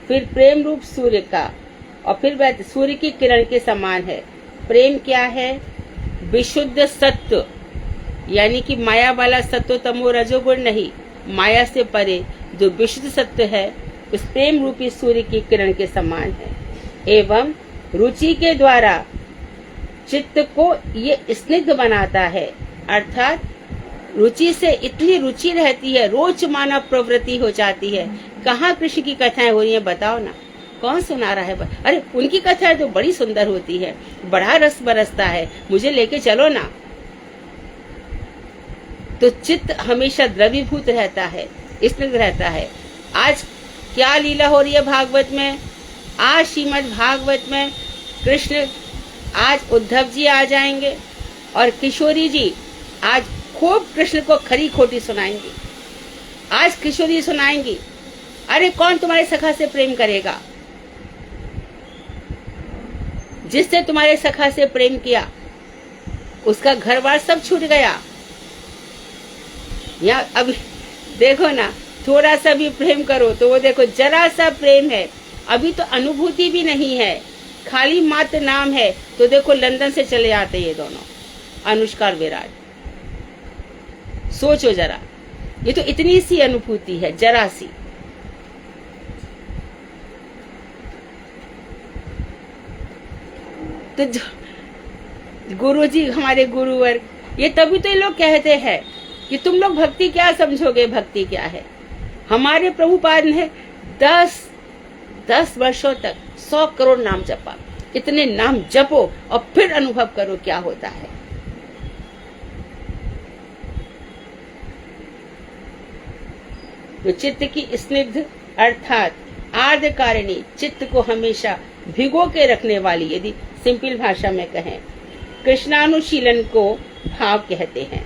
फिर प्रेम रूप सूर्य का, और फिर सूर्य की किरण के समान है। प्रेम क्या है, विशुद्ध सत्व, यानी कि माया वाला सत्व तमो रजोगुण नहीं, माया से परे जो विशुद्ध सत्व है उस प्रेम रूपी सूर्य की किरण के समान है। एवं रुचि के द्वारा चित्त को ये स्निग्ध बनाता है, अर्थात रुचि से इतनी रुचि रहती है, रोच मानव प्रवृत्ति हो जाती है। कहाँ कृष्ण की कथाएं हो रही हैं बताओ ना, कौन सुना रहा है? अरे उनकी कथाएं तो बड़ी सुंदर होती है, बड़ा रस बरसता है, मुझे लेके चलो ना। तो चित्त हमेशा द्रवीभूत रहता है, स्निग्ध रहता है। आज क्या लीला हो रही है भागवत में, आज श्रीमद् भागवत में कृष्ण, आज उद्धव जी आ जाएंगे और किशोरी जी आज खूब कृष्ण को खरी खोटी सुनाएंगी। आज किशोरी सुनाएंगी, अरे कौन तुम्हारे सखा से प्रेम करेगा, जिससे तुम्हारे सखा से प्रेम किया उसका घर बार सब छूट गया। या अभी देखो ना, थोड़ा सा भी प्रेम करो तो वो देखो जरा सा प्रेम है, अभी तो अनुभूति भी नहीं है, खाली मात्र नाम है। तो देखो लंदन से चले आते ये दोनों, अनुष्का और विराट। सोचो जरा, ये तो इतनी सी अनुभूति है, जरा सी। तो गुरुजी, हमारे गुरुवर, ये तभी तो ये लोग कहते हैं कि तुम लोग भक्ति क्या समझोगे, भक्ति क्या है। हमारे प्रभुपाद ने 10 वर्षों तक 100 करोड़ नाम जपा। इतने नाम जपो और फिर अनुभव करो क्या होता है। तो चित्त की स्निग्ध अर्थात आर्द्र कारिणी, चित्त को हमेशा भिगो के रखने वाली, यदि सिंपल भाषा में कहें, कृष्णानुशीलन को भाव कहते हैं।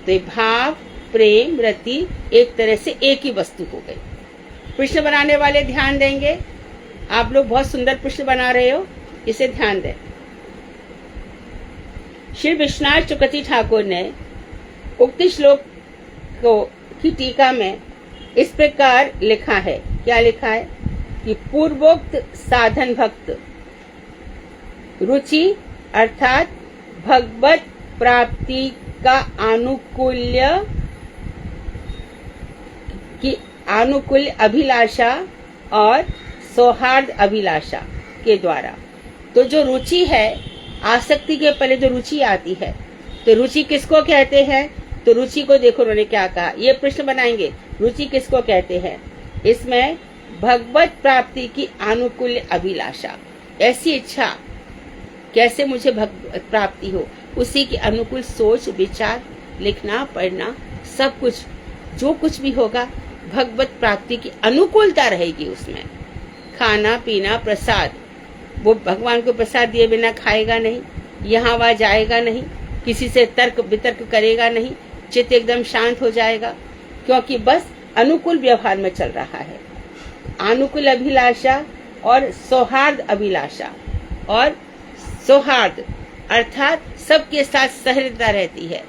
तो ये भाव, प्रेम, रति एक तरह से एक ही वस्तु हो गई। कृष्ण बनाने वाले ध्यान देंगे, आप लोग बहुत सुंदर कृष्ण बना रहे हो, इसे ध्यान दें। श्री विश्वनाथ चक्रवर्ती ठाकुर ने उक्त श्लोक को की टीका में इस प्रकार लिखा है, क्या लिखा है कि पूर्वोक्त साधन भक्त रुचि अर्थात भगवत प्राप्ति का अनुकूल्य अभिलाषा और सौहार्द अभिलाषा के द्वारा। तो जो रुचि है, आसक्ति के पहले जो रुचि आती है, तो रुचि किसको कहते हैं? तो रुचि को देखो उन्होंने क्या कहा, ये प्रश्न बनाएंगे, रुचि किसको कहते हैं? इसमें भगवत प्राप्ति की अनुकूल्य अभिलाषा, ऐसी इच्छा कैसे मुझे भगवत प्राप्ति हो, उसी के अनुकूल सोच विचार, लिखना पढ़ना, सब कुछ जो कुछ भी होगा भगवत प्राप्ति की अनुकूलता रहेगी उसमें। खाना पीना प्रसाद, वो भगवान को प्रसाद दिए बिना खाएगा नहीं, यहाँ वहाँ जाएगा नहीं, किसी से तर्क वितर्क करेगा नहीं, चित्त एकदम शांत हो जाएगा, क्योंकि बस अनुकूल व्यवहार में चल रहा है। अनुकूल अभिलाषा और सौहार्द अभिलाषा। और सौहार्द अर्थात सबके साथ सहृदयता रहती है।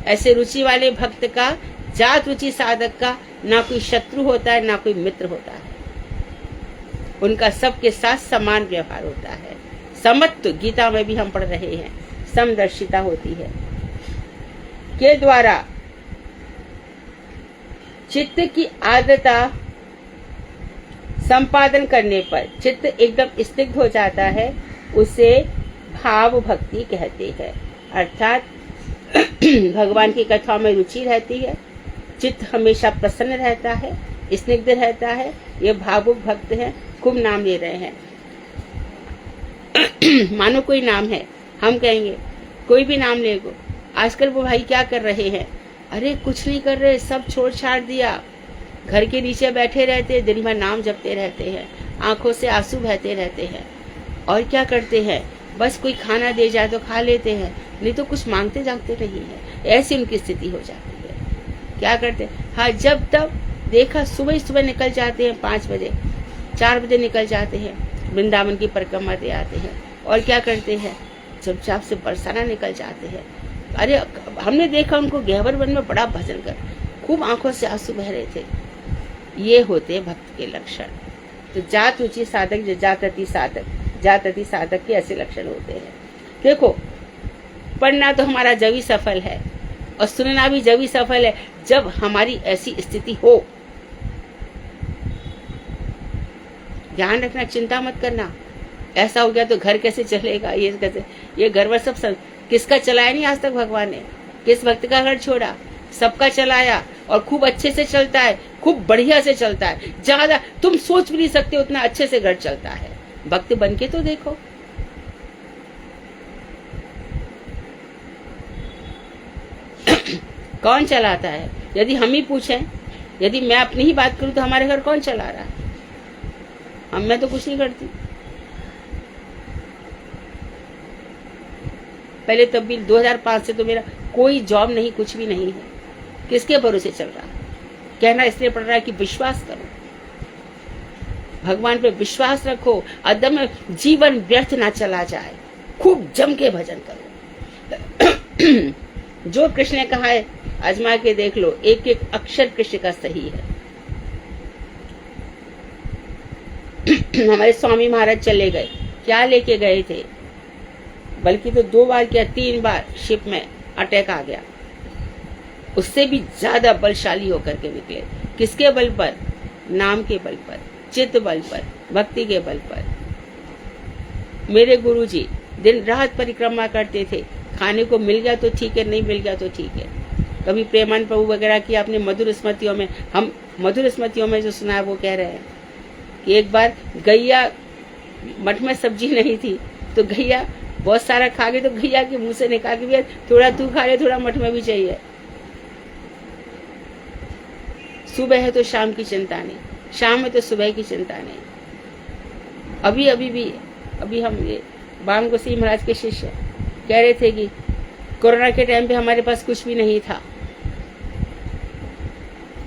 ऐसे रुचि वाले भक्त का, जात रुचि साधक का ना कोई शत्रु होता है ना कोई मित्र होता है। उनका सबके साथ समान व्यवहार होता है। समत्व गीता में भी हम पढ़ रहे हैं, समदर्शिता होती है। के द्वारा चित्त की आर्द्रता संपादन करने पर चित्त एकदम स्निग्ध हो जाता है, उसे भाव भक्ति कहते हैं। अर्थात भगवान की कथाओं में रुचि रहती है, चित्त हमेशा प्रसन्न रहता है, स्निग्ध रहता है। ये भावुक भक्त हैं, खूब नाम ले रहे हैं। मानो कोई नाम है, हम कहेंगे कोई भी नाम ले गो। आजकल वो भाई क्या कर रहे हैं? अरे कुछ नहीं कर रहे, सब छोड़ छाड़ दिया, घर के नीचे बैठे रहते, दिन भर नाम जपते रहते हैं, आंखों से आंसू बहते रहते हैं। और क्या करते हैं? बस कोई खाना दे जाए तो खा लेते हैं, नहीं तो कुछ मांगते जागते नहीं है। ऐसी उनकी स्थिति हो जाती है। क्या करते हैं? हाँ, जब तब देखा सुबह सुबह निकल जाते हैं, 5 बजे 4 बजे निकल जाते हैं, वृंदावन की परिक्रमा दे आते हैं। और क्या करते हैं? चुपचाप से बरसाना निकल जाते हैं। अरे हमने देखा उनको गहवर वन में बड़ा भजन कर, खूब आंखों से आंसू बह रहे थे। ये होते भक्त के लक्षण। तो जात रुचि साधक, जातति साधक के ऐसे लक्षण होते हैं। देखो, पढ़ना तो हमारा जब ही सफल है और सुनना भी जब ही सफल है जब हमारी ऐसी स्थिति हो। ध्यान रखना, चिंता मत करना। ऐसा हो गया तो घर कैसे चलेगा, ये कैसे, ये घर वर सब किसका चलाया नहीं आज तक भगवान ने? किस भक्त का घर छोड़ा? सबका चलाया और खूब अच्छे से चलता है, खूब बढ़िया से चलता है। ज्यादा तुम सोच भी नहीं सकते उतना अच्छे से घर चलता है। भक्त बन के तो देखो। कौन चलाता है? यदि हम ही पूछें, यदि मैं अपनी ही बात करूं तो हमारे घर कौन चला रहा है? मैं तो कुछ नहीं करती। पहले तब भी 2005 से तो मेरा कोई जॉब नहीं, कुछ भी नहीं है। किसके भरोसे चल रहा है? कहना इसलिए पड़ रहा है कि विश्वास करो, भगवान पे विश्वास रखो, अदम जीवन व्यर्थ ना चला जाए। खूब जम के भजन करो। जो कृष्ण ने कहा है आजमा के देख लो, एक एक अक्षर कृष्ण का सही है। हमारे स्वामी महाराज चले गए, क्या लेके गए थे? बल्कि तो 2 बार क्या 3 बार शिप में अटैक आ गया। उससे भी ज्यादा बलशाली होकर के निकले। किसके बल पर? नाम के बल पर, चित्त बल पर, भक्ति के बल पर। मेरे गुरुजी दिन रात परिक्रमा करते थे। खाने को मिल गया तो ठीक है, नहीं मिल गया तो ठीक है। कभी प्रेमानंद प्रभु वगैरह की आपने मधुर स्मृतियों में, हम मधुर स्मृतियों में जो सुना है वो कह रहे हैं कि एक बार गैया, मठ में सब्जी नहीं थी तो गैया बहुत सारा खा गई, तो गैया के मुंह से निकाल के भी थोड़ा तू खा ले, थोड़ा मठ में भी चाहिए। सुबह है तो शाम की चिंता नहीं, शाम में तो सुबह की चिंता नहीं। अभी हम ये बाम गोसाई महाराज के शिष्य कह रहे थे कि कोरोना के टाइम पे हमारे पास कुछ भी नहीं था,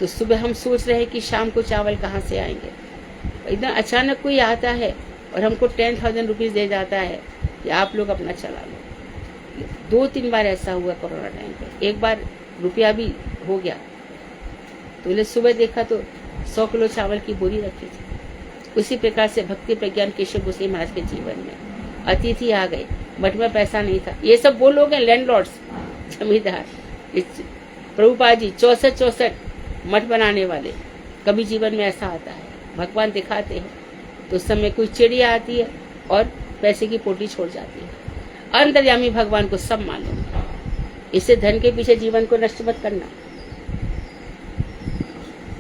तो सुबह हम सोच रहे हैं कि शाम को चावल कहाँ से आएंगे। एकदम अचानक कोई आता है और हमको 10,000 रुपीज दे जाता है कि आप लोग अपना चला लो। 2-3 बार ऐसा हुआ कोरोना टाइम पे। एक बार रुपया भी हो गया तो बोले सुबह देखा तो 100 किलो चावल की बोरी रखी थी। उसी प्रकार से भक्ति प्रज्ञान केशव गोसाई महाराज के जीवन में अतिथि आ गए, मठ में पैसा नहीं था। ये सब वो लोग हैं लैंडलॉर्ड्स, जमींदार। प्रभुपाद जी 64 मठ बनाने वाले। कभी जीवन में ऐसा आता है, भगवान दिखाते हैं तो उस समय कोई चिड़िया आती है और पैसे की पोटी छोड़ जाती है। अंतर्यामी भगवान को सब मालूम है। इससे धन के पीछे जीवन को नष्ट मत करना।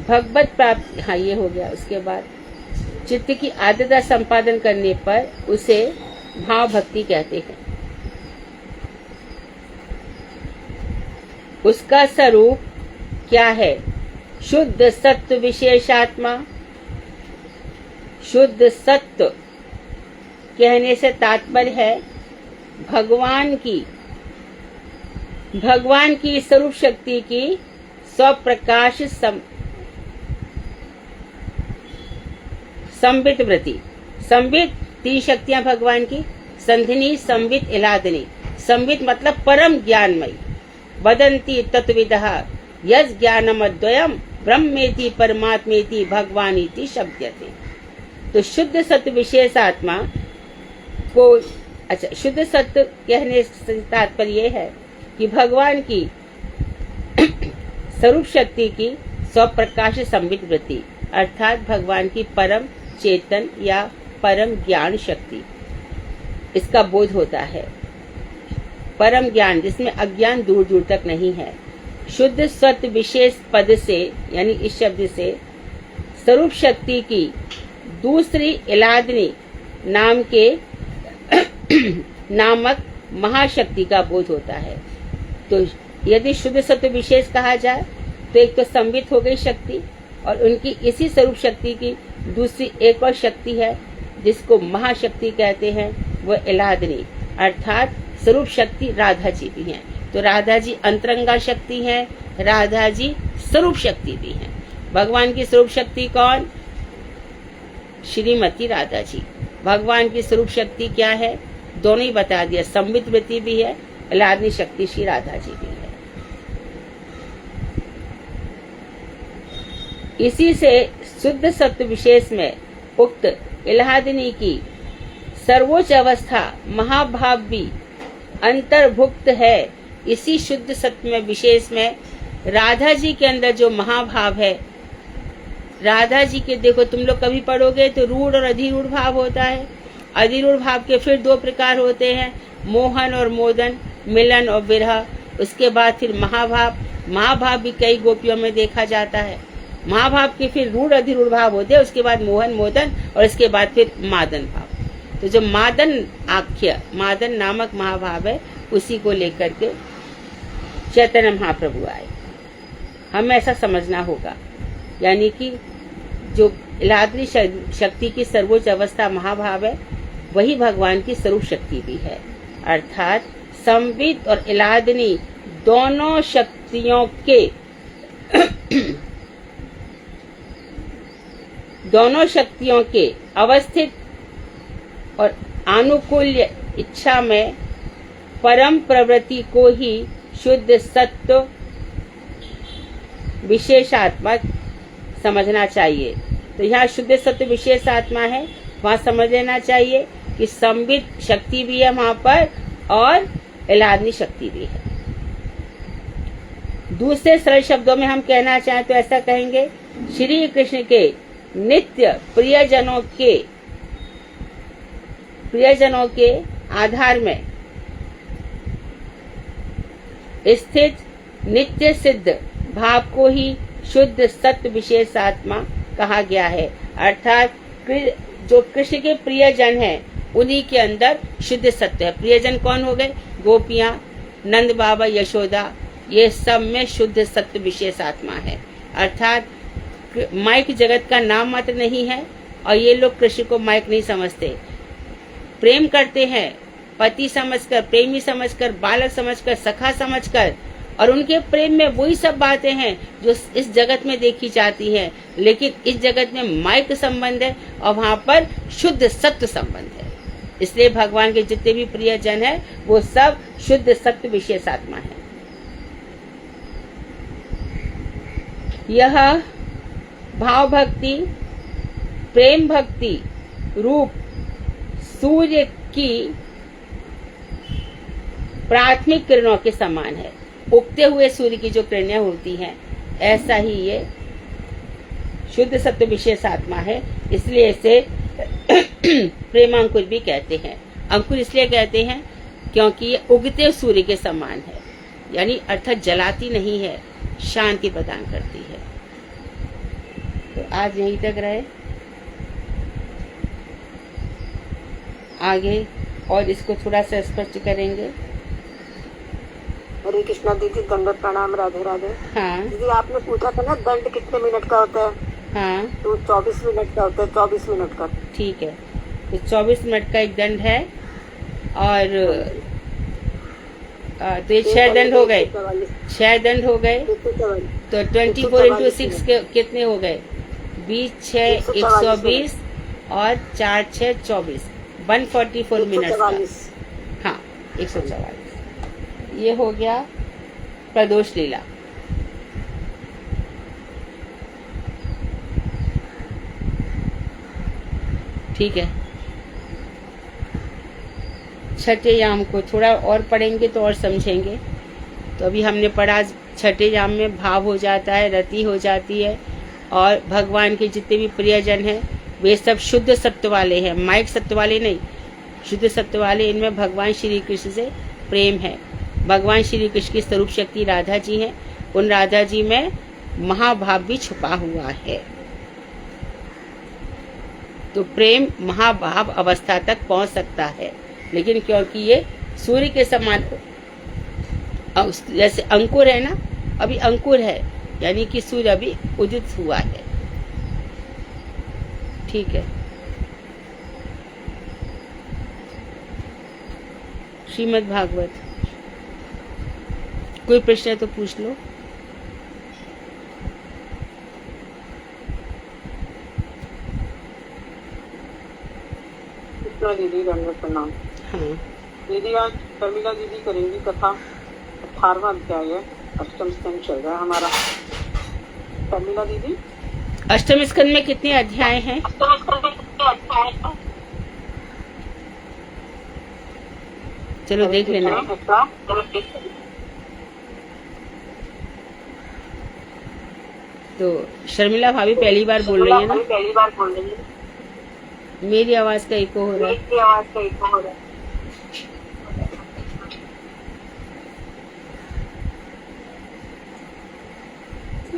भगवत प्राप्ति, हाँ ये हो गया। उसके बाद चित्त की आर्द्रता संपादन करने पर उसे भाव भक्ति कहते हैं। उसका स्वरूप क्या है? शुद्ध सत्व विशेषात्मा। शुद्ध सत्व कहने से तात्पर्य है भगवान की स्वरूप शक्ति की स्वप्रकाश संबित वृत्ति। संबित 3 शक्तियां भगवान की, संधिनी, संबित, इलादिनी। संबित मतलब परम ज्ञानमयी। वदन्ति तत्विदः यस् ज्ञानमद्वयम् ब्रह्मेति परमात्मेति भगवानीति शब्दते। तो शुद्ध सत्य विशेष आत्मा को, अच्छा, शुद्ध सत्य कहने से तात्पर्य यह है कि भगवान की स्वरूप शक्ति की स्वप्रकाश संबित वृत्ति, अर्थात भगवान की परम चेतन या परम ज्ञान शक्ति, इसका बोध होता है। परम ज्ञान जिसमें अज्ञान दूर दूर तक नहीं है। शुद्ध सत्य विशेष पद से, यानी इस शब्द से स्वरूप शक्ति की दूसरी इलादनी नाम के नामक महाशक्ति का बोध होता है। तो यदि शुद्ध सत्य विशेष कहा जाए तो एक तो संबित हो गई शक्ति, और उनकी इसी स्वरूप शक्ति की दूसरी एक और शक्ति है जिसको महाशक्ति कहते हैं, वो इलादनी, अर्थात स्वरूप शक्ति राधा जी भी हैं। तो राधा जी अंतरंगा शक्ति हैं, राधा जी स्वरूप शक्ति भी हैं। भगवान की स्वरूप शक्ति कौन? श्रीमती राधा जी। भगवान की स्वरूप शक्ति क्या है? दोनों ही बता दिया, संबित वृत्ति भी है, इलादनी शक्ति श्री राधा जी भी है। इसी से शुद्ध सत्व विशेष में उक्त इलादिनी की सर्वोच्च अवस्था महाभाव भी अंतर्भुक्त है। इसी शुद्ध सत्व में विशेष में राधा जी के अंदर जो महाभाव है, राधा जी के देखो तुम लोग कभी पढ़ोगे तो रूढ़ और अधिरूढ़ भाव होता है। अधिरूढ़ भाव के फिर 2 प्रकार होते हैं, मोहन और मोदन, मिलन और विरह। उसके बाद फिर महाभाव। महाभाव भी कई गोपियों में देखा जाता है। महाभाव के फिर रूढ़ अधिरूढ़ भाव होते हैं, उसके बाद मोहन मोदन, और इसके बाद फिर मादन भाव। तो जो मादन आख्य, मादन नामक महाभाव है, उसी को लेकर के चैतन्य महाप्रभु आए। हमें ऐसा समझना होगा, यानी कि जो इलादनी शक्ति की सर्वोच्च अवस्था महाभाव है, वही भगवान की स्वरूप शक्ति भी है। अर्थात संबित और इलादनी दोनों शक्तियों के दोनों शक्तियों के अवस्थित और आनुकूल्य इच्छा में परम प्रवृत्ति को ही शुद्ध सत्व विशेष आत्मा समझना चाहिए। तो यहाँ शुद्ध सत्व विशेष आत्मा है, वहाँ समझ लेना चाहिए कि संबित शक्ति भी है वहाँ पर, और इलादनी शक्ति भी है। दूसरे सरल शब्दों में हम कहना चाहें तो ऐसा कहेंगे, श्री कृष्ण के नित्य प्रियजनों के आधार में स्थित नित्य सिद्ध भाव को ही शुद्ध सत्य विशेष आत्मा कहा गया है। अर्थात जो कृष्ण के प्रियजन हैं, उन्हीं के अंदर शुद्ध सत्य है। प्रियजन कौन हो गए? गोपियां, नंद बाबा, यशोदा, ये सब में शुद्ध सत्य विशेष आत्मा है। अर्थात माइक जगत का नाम मात्र नहीं है, और ये लोग कृष्ण को माइक नहीं समझते। प्रेम करते हैं पति समझकर, प्रेमी समझकर, बालक समझकर, सखा समझकर, और उनके प्रेम में वही सब बातें हैं जो इस जगत में देखी जाती हैं। लेकिन इस जगत में माइक संबंध है और वहाँ पर शुद्ध सत्य संबंध है। इसलिए भगवान के जितने भी प्रिय जन है, वो सब शुद्ध सत्य विशेष आत्मा है। यह भाव भक्ति, प्रेम भक्ति रूप सूर्य की प्राथमिक किरणों के समान है। उगते हुए सूर्य की जो किरणें होती हैं, ऐसा ही ये शुद्ध सत्य विशेष आत्मा है। इसलिए इसे प्रेमांकुर भी कहते हैं। अंकुर इसलिए कहते हैं क्योंकि ये उगते सूर्य के समान है, यानी अर्थात जलाती नहीं है, शांति प्रदान करती है। तो आज यहीं तक रहे, आगे और इसको थोड़ा सा स्पष्ट करेंगे। हरे कृष्णा दीदी, दंडवत प्रणाम, राधे राधे। हाँ दीदी, आपने पूछा था ना दंड कितने मिनट का होता है? हाँ, तो 24 मिनट का होता है, 24 मिनट का। ठीक है, तो 24 मिनट का एक दंड है, और तो ये 6 दंड हो गए, 6 दंड हो गए। तो 24 × 6 कितने हो गए? 20, 6, 120, और 4 6 24 144 मिनट्स का। हाँ 144। ये हो गया प्रदोष लीला। ठीक है, छठे याम को थोड़ा और पढ़ेंगे तो और समझेंगे। तो अभी हमने पढ़ा छठे याम में भाव हो जाता है, रति हो जाती है, और भगवान के जितने भी प्रियजन हैं वे सब शुद्ध सत्व वाले हैं, माइक सत्व वाले नहीं, शुद्ध सत्व वाले। इनमें भगवान श्री कृष्ण से प्रेम है। भगवान श्री कृष्ण की स्वरूप शक्ति राधा जी हैं, उन राधा जी में महाभाव भी छुपा हुआ है। तो प्रेम महाभाव अवस्था तक पहुंच सकता है, लेकिन क्योंकि ये सूर्य के समान, जैसे अंकुर है ना, अभी अंकुर है, यानी कि सूर्य अभी उदित हुआ है। ठीक है, श्रीमद् भागवत। कोई प्रश्न है तो पूछ लो। दीदी दंडवत प्रणाम। हाँ दीदी आज शर्मिला दीदी करेंगी कथा। 18वां अध्याय है, अष्टम स्कंद चल रहा है हमारा। शर्मिला दीदी अष्टम स्कंद में कितने अध्याय हैं? चलो देख लेना। तो शर्मिला भाभी पहली बार बोल रही है ना? मेरी आवाज का इको हो रहा है।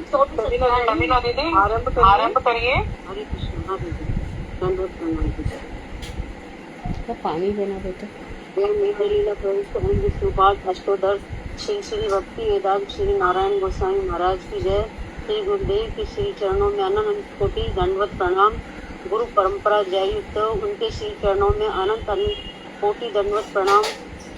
शर्मिला दीदी आरंभ करिए। हरे कृष्ण दीदी दंडवत प्रणाम। पानी देना बेटा। लीला प्रविष्ट ओम विष्णुपाद अष्टोदर श्री श्री भक्ति वेदांत श्री नारायण गोसाई महाराज की जय। श्री गुरुदेव की श्री चरणों में अनंत कोटि दंडवत प्रणाम। गुरु परंपरा जय युक्त उनके श्री चरणों में अनंत अनंत कोटि दंडवत प्रणाम।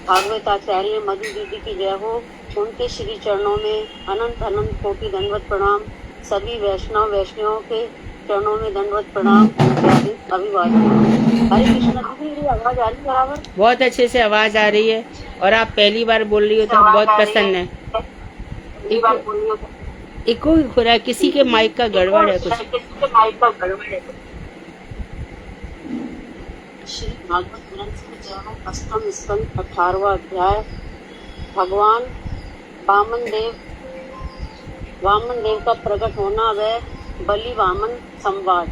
भागवत आचार्य मधु दीदी की जय हो, उनके श्री चरणों में अनंत अनंत कोटि दंडवत प्रणाम। सभी वैष्णव वैष्णवों के चरणों में दंडवत प्रणाम। अभिवादन। हरे कृष्ण दीदी आवाज आ रही है बराबर? बहुत अच्छे से आवाज आ रही है, और आप पहली बार बोल रही हो तो बहुत प्रसन्न है। इको हो रहा है, किसी के माइक का गड़बड़ है कुछ। श्री भागवत ग्रंथ में जय। अष्टम स्कंद 18वां अध्याय। भगवान वामन देव का प्रकट होना व बलि वामन संवाद।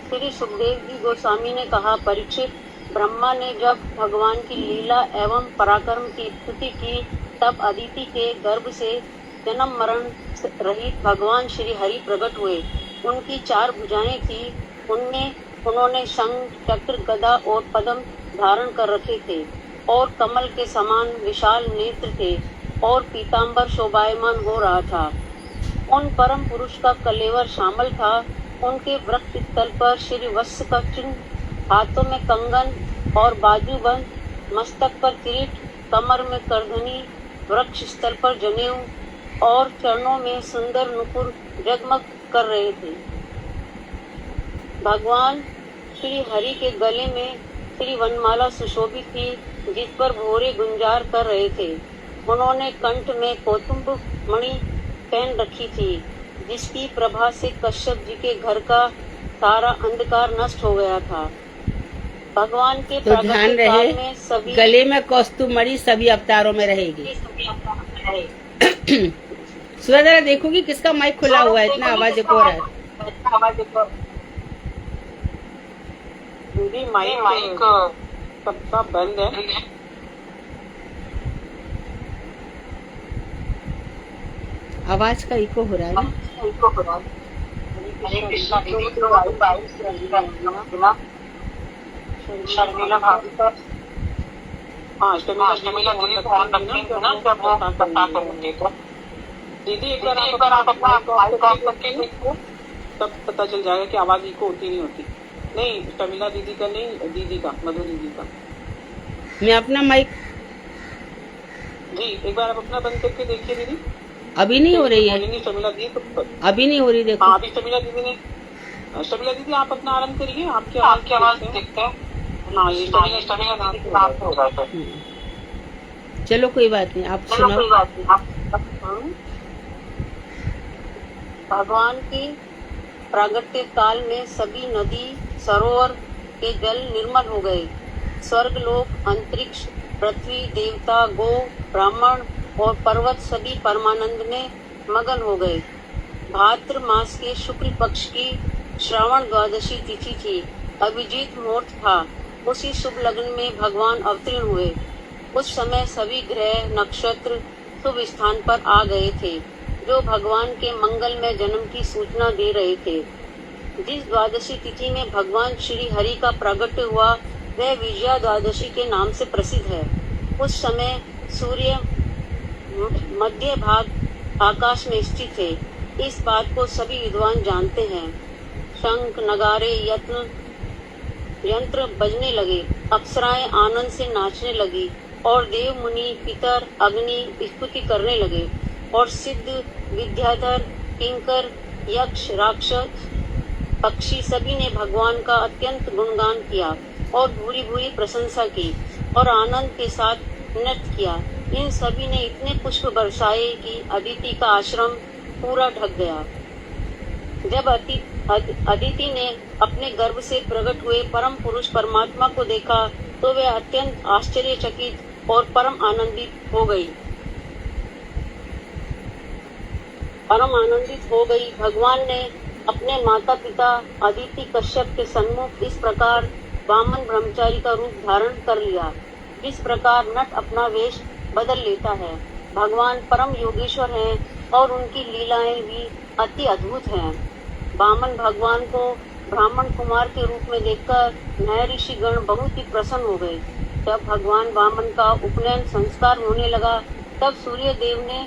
श्री सुखदेव जी गोस्वामी ने कहा, परीक्षित, ब्रह्मा ने जब भगवान की लीला एवं पराक्रम की स्तुति की, तब अदिति के गर्भ से जन्म मरण रहित भगवान श्री हरि प्रकट हुए। उनकी 4 भुजाएं थी, उन्होंने शंख चक्र गदा और पद्म धारण कर रखे थे, और कमल के समान विशाल नेत्र थे, और पीतांबर शोभायमान हो रहा था। उन परम पुरुष का कलेवर शामिल था। उनके वृक्ष स्थल पर श्री वत्स का चिन्ह, हाथों में कंगन और बाजूबंद, मस्तक पर किरीट, कमर में करधनी, वृक्ष स्थल पर जनेऊ और चरणों में सुंदर नुपुर जगमग कर रहे थे। भगवान श्री हरि के गले में श्री वनमाला सुशोभित थी, जिस पर भोरे गुंजार कर रहे थे। उन्होंने कंठ में कौतुंब मणि पहन रखी थी, जिसकी प्रभा से कश्यप जी के घर का सारा अंधकार नष्ट हो गया था। भगवान के तो ध्यान रहे, में सभी गले में कौस्तुभमणि सभी अवतारों में रहेगी। सूर्य जरा देखोगी किसका माइक खुला हुआ है, इतना आवाज हो रहा है। दीदी माइक सबका बंद है। आवाज का इको हो रहा है ना? शर्मिला भाभी का शर्मिला दीदी फोन रखेंगे ना जब वो बता करेंगे तो। दीदी एक बार आप अपना माइक ऑफ करके देखो, तब पता चल जाएगा कि आवाज इको होती नहीं होती। नहीं, शर्मिला दीदी का नहीं, दीदी का, मधु दीदी का। मैं अपना माइक जी एक बार आप अपना बंद करके देखिए दीदी। अभी नहीं हो रही है, शर्मिला दीदी तो अभी नहीं हो रही। देखो अभी शर्मिला दीदी ने शर्मिला दीदी आप अपना आरंभ करिए, आपकी आवाज दिखता है। हाँ, ये शर्मिला दीदी नाम से होगा सर। चलो कोई बात नहीं, आप सुनाओ। भगवान की प्रागट्य काल में सभी नदी सरोवर के जल निर्मल हो गए। स्वर्ग लोक, अंतरिक्ष, पृथ्वी, देवता, गो, ब्राह्मण और पर्वत सभी परमानंद में मगन हो गए। भाद्र मास के शुक्ल पक्ष की श्रावण द्वादशी तिथि थी। अभिजीत मुहूर्त था। उसी शुभ लग्न में भगवान अवतीर्ण हुए। उस समय सभी ग्रह नक्षत्र शुभ स्थान पर आ गए थे, जो भगवान के मंगलमय जन्म की सूचना दे रहे थे। जिस द्वादशी तिथि में भगवान श्री हरि का प्रागट्य हुआ वह विजया द्वादशी के नाम से प्रसिद्ध है। उस समय सूर्य मध्य भाग आकाश में स्थित थे। इस बात को सभी विद्वान जानते हैं। शंख, नगारे, यंत्र बजने लगे। अप्सराएं आनंद से नाचने लगी और देव मुनि, पितर, अग्नि स्तुति करने लगे और सिद्ध, विद्याधर, किंकर, यक्ष, राक्षस, पक्षी सभी ने भगवान का अत्यंत गुणगान किया और भूरी भूरी प्रशंसा की और आनंद के साथ नृत्य किया। इन सभी ने इतने पुष्प बरसाए कि अदिति का आश्रम पूरा ढक गया। जब अदिति ने अपने गर्भ से प्रकट हुए परम पुरुष परमात्मा को देखा तो वह अत्यंत आश्चर्यचकित और परम आनंदित हो गई। भगवान ने अपने माता पिता अदिति कश्यप के सम्मुख इस प्रकार वामन ब्रह्मचारी का रूप धारण कर लिया, जिस प्रकार नट अपना वेश बदल लेता है। भगवान परम योगेश्वर हैं और उनकी लीलाएं भी अति अद्भुत हैं। वामन भगवान को ब्राह्मण कुमार के रूप में देखकर महर्षि गण बहुत ही प्रसन्न हो गए। जब भगवान वामन का उपनयन संस्कार होने लगा तब सूर्य देव ने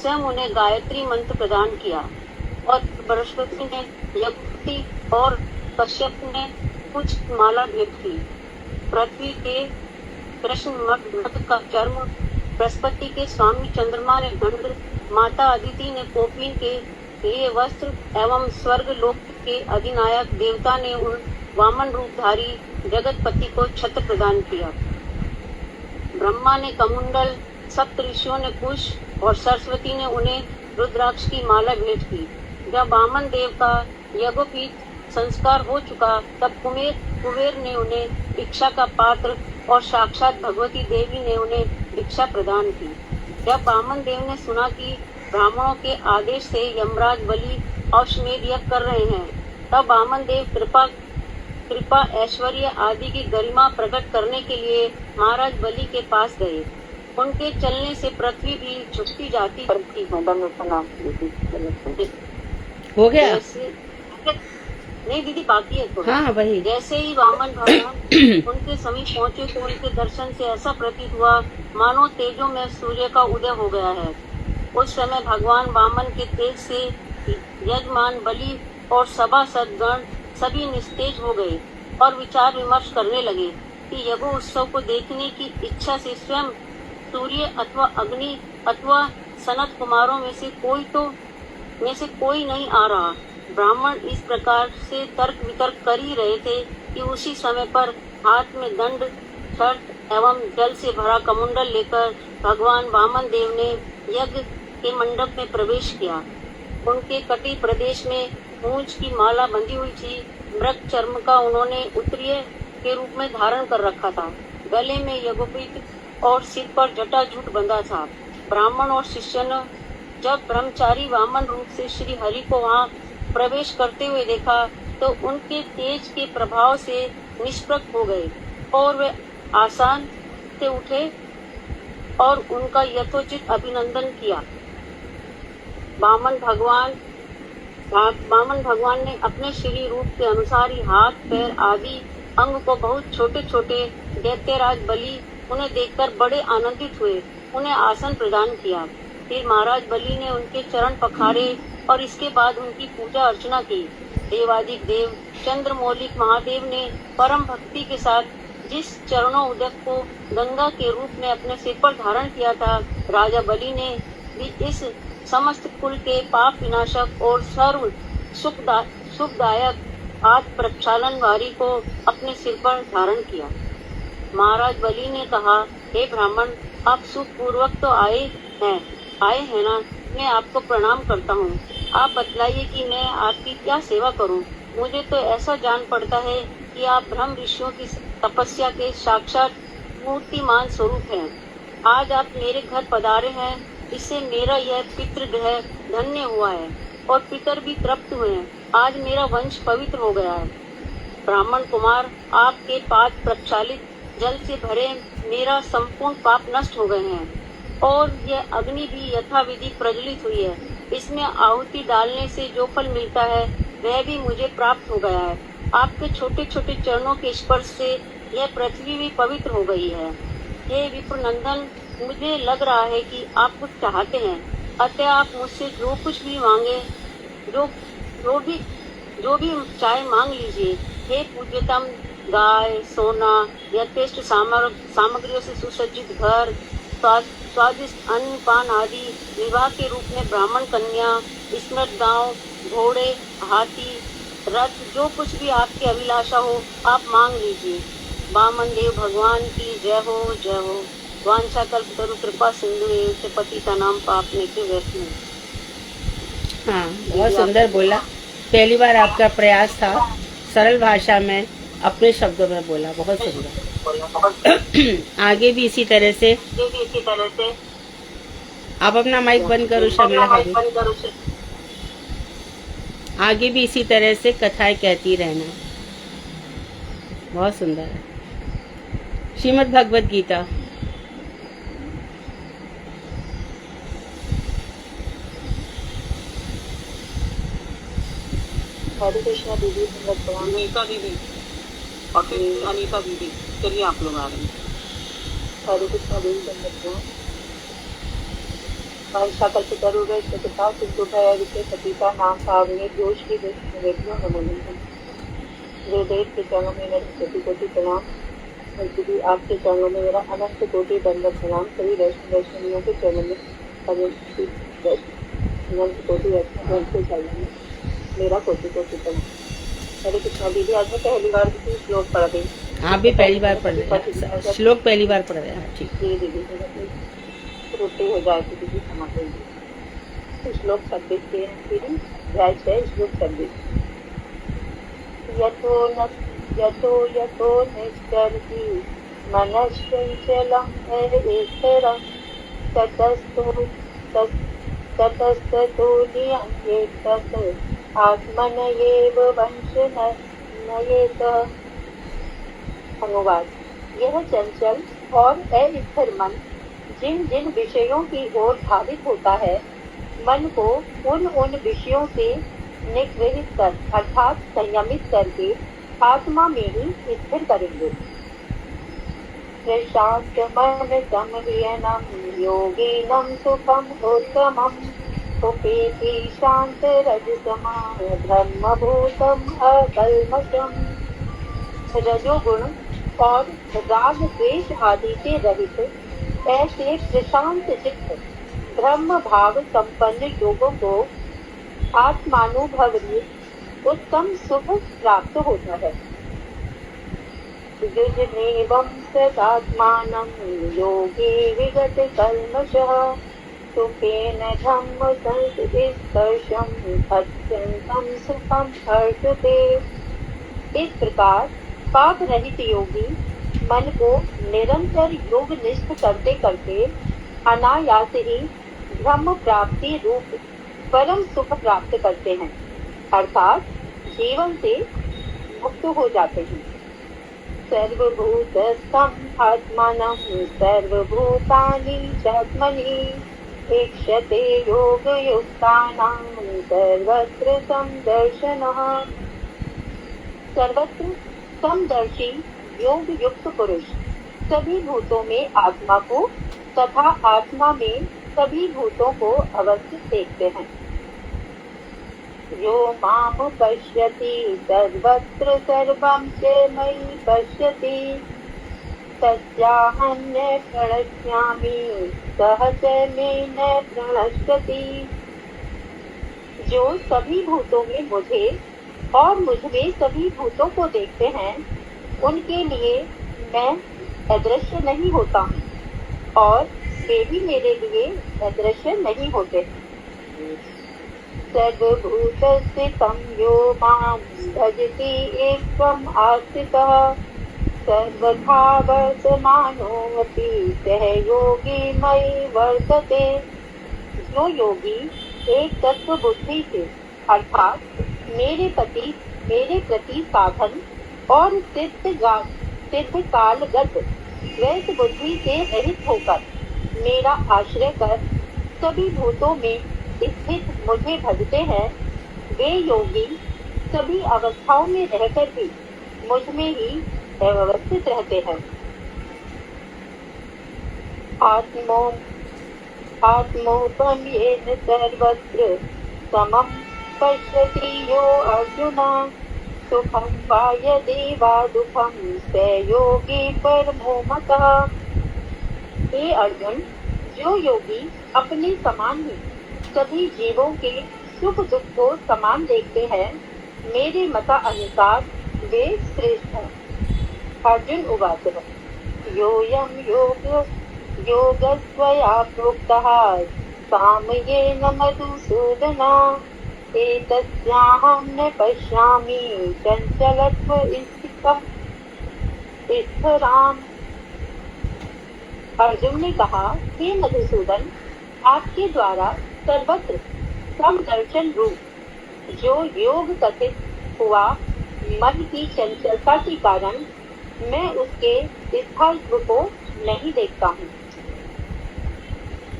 स्वयं उन्हें गायत्री मंत्र प्रदान किया और बृहस्पति ने यज्ञ और कश्यप ने कुछ माला भेंट की। पृथ्वी के कृष्ण मठ का चर्म बृहस्पति के स्वामी चंद्रमा ने दंड, माता अदिति ने कोपिन के लिए वस्त्र एवं स्वर्ग लोक के अधिनायक देवता ने उन वामन रूपधारी जगतपति को छत्र प्रदान किया। ब्रह्मा ने कमुंडल, सप्त ऋषियों ने कुश और सरस्वती ने उन्हें रुद्राक्ष की माला भेंट की। जब वामन देव का यज्ञोपवीत संस्कार हो चुका तब कुबेर ने उन्हें भिक्षा का पात्र और साक्षात भगवती देवी ने उन्हें भिक्षा प्रदान की। जब वामन देव ने सुना कि ब्राह्मणों के आदेश से यमराज बलि अश्वमेध यज्ञ कर रहे हैं, तब वामन देव कृपा ऐश्वर्य आदि की गरिमा प्रकट करने के लिए महाराज बलि के पास गए। उनके चलने से पृथ्वी भी झुकती जाती थी। हो गया? नहीं दीदी, बाकी है थोड़ा। हाँ वही। जैसे ही वामन भगवान उनके समीप पहुँचे तो उनके दर्शन से ऐसा प्रतीत हुआ मानो तेजों में सूर्य का उदय हो गया है। उस समय भगवान वामन के तेज से यजमान बलि और सभासद गण सभी निस्तेज हो गए और विचार विमर्श करने लगे कि यज्ञ उत्सव को देखने की इच्छा से स्वयं सूर्य अथवा अग्नि अथवा सनत कुमारों में से कोई नहीं आ रहा। ब्राह्मण इस प्रकार से तर्क वितर्क कर ही रहे थे कि उसी समय पर हाथ में दंड, छड़ एवं जल से भरा कमंडल लेकर भगवान वामन देव ने यज्ञ के मंडप में प्रवेश किया। उनके कटी प्रदेश में मूंछ की माला बंधी हुई थी। मृग चर्म का उन्होंने उत्तरीय के रूप में धारण कर रखा था। गले में यज्ञोपवीत और सिर पर जटाजूट बंधा था। ब्राह्मण और शिष्य ने जब ब्रह्मचारी वामन रूप से श्री हरि को वहाँ प्रवेश करते हुए देखा तो उनके तेज के प्रभाव से निष्प्रभ हो गए और वे आसन से उठे और उनका यथोचित अभिनंदन किया। वामन भगवान ने अपने शरीर रूप के अनुसार ही हाथ, पैर आदि अंग को बहुत छोटे छोटे दैत्यराज बलि उन्हें देखकर बड़े आनंदित हुए, उन्हें आसन प्रदान किया। फिर महाराज बलि ने उनके चरण पखारे और इसके बाद उनकी पूजा अर्चना की। देवादिक देव चंद्रमौलिक महादेव ने परम भक्ति के साथ जिस चरणों उदक को गंगा के रूप में अपने सिर पर धारण किया था, राजा बलि ने भी इस समस्त कुल के पाप विनाशक और सर्व सुखदायक आज प्रक्षालन वारी को अपने सिर पर धारण किया। महाराज बलि ने कहा, हे ब्राह्मण, आप सुखपूर्वक तो आए हैं ना? मैं आपको प्रणाम करता हूँ। आप बतलाइए कि मैं आपकी क्या सेवा करूँ। मुझे तो ऐसा जान पड़ता है कि आप ब्रह्म ऋषियों की तपस्या के साक्षात मूर्तिमान स्वरूप हैं। आज आप मेरे घर पधारे हैं, इससे मेरा यह पितृगृह धन्य हुआ है और पितर भी तृप्त हुए हैं। आज मेरा वंश पवित्र हो गया है। ब्राह्मण कुमार, आपके पाद प्रक्षालित जल से भरे मेरा संपूर्ण पाप नष्ट हो गए हैं और यह अग्नि भी यथाविधि प्रज्वलित हुई है। इसमें आहुति डालने से जो फल मिलता है वह भी मुझे प्राप्त हो गया है। आपके छोटे छोटे चरणों के स्पर्श से यह पृथ्वी भी पवित्र हो गई है। हे विप्रनंदन, मुझे लग रहा है कि आप कुछ चाहते हैं, अतः आप मुझसे जो कुछ भी मांगे, जो भी चाहे मांग लीजिए। हे पूज्यतम, गाय, सोना, यथेष्ट सामग्रियों से सुसज्जित घर, स्वादिष्ट अन्न पान आदि, विवाह के रूप में ब्राह्मण कन्या, स्मृत गांव, घोड़े, हाथी, रथ, जो कुछ भी आपकी अभिलाषा हो आप मांग लीजिए। वामन देव भगवान की जय हो, जय हो। वांछा कल्पतरु कृपा सिंधु पतितानां पापनेभ्यो वैष्णव। हाँ, बहुत सुंदर बोला। पहली बार आपका प्रयास था सरल भाषा में अपने शब्दों में बोला, बहुत सुंदर। आगे भी इसी तरह से आप अपना माइक बंद करो शर्मिला भाभी। आगे भी इसी तरह से कथाएं कहती रहना, बहुत सुंदर है। श्रीमद् भगवद गीता। हरे कृष्णा दीदी, अनीता दीदी और फिर अनीता दीदी, चलिए आप लोग आ रहे हैं। हरे कृष्णा दीदी, कल्पतरुगे सतता सिद्धोदया विषय सतीता नाम पावने जोश की वेदियों नमोनंदन। वेदेव के चरणों में मेरे कोटि कोटि प्रणाम। दीदी, आपके चरणों में मेरा अनंत कोटि दंडवत प्रणाम। सभी वैष्णवियों के चरणों में अनंत कोटि वैष्णव चाहिए मेरा कोटि कोटि प्रणाम। हरे कृष्णा दीदी, आज मैं पहली बार श्लोक पढ़ रही। आप भी पहली बार पढ़ रहे हैं? श्लोक पहली बार पढ़ रहे हैं? ठीक। जी दीदी, त्रुटि हो जाए तो दीदी क्षमा करिए। श्लोक 26 के अध्याय 6 श्लोक 26। यतो निश्चरति मनश्चञ्चलं हरेश्वरं ततस्ततो नियम्येतत् आत्मनयेव वंशनयेत। अनुवाद: यह चंचल और अस्थिर मन जिन जिन विषयों की ओर धावित होता है, मन को उन विषयों से निग्रहित कर अर्थात संयमित करके आत्मा में ही स्थिर करेंगे। प्रशांत मन संयनम योगिनम सुखम उत्तमम उपेति शांत रजतमा धर्मभूतम अकल्मषम। रजोगुण और राग द्वेष आदि से रहित ऐसे प्रशांत चित्त ब्रह्म भाव संपन्न योगों को आत्मानुभवनीय उत्तम सुख प्राप्त होता है। युजनेवं सदात्मानं योगी विगत कल्मषः सुखेन धम्म संस्पर्शं अत्यन्तं सुखं हर्षते। इस प्रकार पाप रहित योगी मन को निरंतर योग निष्ठ करते करते अनायास ही ब्रह्म प्राप्ति रूप परम सुख प्राप्त करते हैं, अर्थात जीवन से मुक्त हो जाते हैं। सर्वभूतस्थं आत्मानं सर्वभूतानि चात्मनि ईक्षते योगयुक्तानां सर्वत्र समदर्शनः। सर्वत्र समदर्शी योग युक्त पुरुष सभी भूतों में आत्मा को तथा आत्मा में सभी भूतों को अवश्य देखते हैं। यो माम पश्यति सर्वत्र सर्वं च मयि पश्यति तस्याहं न प्रणश्यामि सह च मे न प्रणश्यति। जो सभी भूतों में मुझे और मुझ में सभी भूतों को देखते हैं, उनके लिए मैं अदृश्य नहीं होता हूँ और वे भी मेरे लिए अदृश्य नहीं होते। सर्वभूतस्थितं यो मां भजति एकम् आस्थितः सर्वथा वर्तमानोऽपि सः योगी मयि वर्तते। जो योगी एक तत्व बुद्धि से अर्थात मेरे प्रति साधन और सिद्ध कालगत वैस बुद्धि से रहित होकर मेरा आश्रय कर सभी भूतों में स्थित मुझे भजते हैं, वे योगी सभी अवस्थाओं में रहकर भी मुझ में ही व्यवस्थित रहते हैं। आत्मोपम्येन सर्वत्र समं पश्यति यो अर्जुन सुखं वा यदि वा दुःखं स योगी परमो मतः। हे अर्जुन, जो योगी अपने समान ही सभी जीवों के सुख दुख को समान देखते हैं, मेरे मता अनुसार वे श्रेष्ठ हैं। अर्जुन उवाच योऽयं योगस्त्वया प्रोक्तः सामयेन मधुसूदन एतस्याहं न पश्यामि चञ्चलत्व स्थिराम्। अर्जुन ने कहा, हे मधुसूदन, आपके द्वारा सर्वत्र समदर्शन रूप जो योग कथित हुआ मन की चंचलता के कारण मैं उसके स्थायित्व को नहीं देखता हूँ।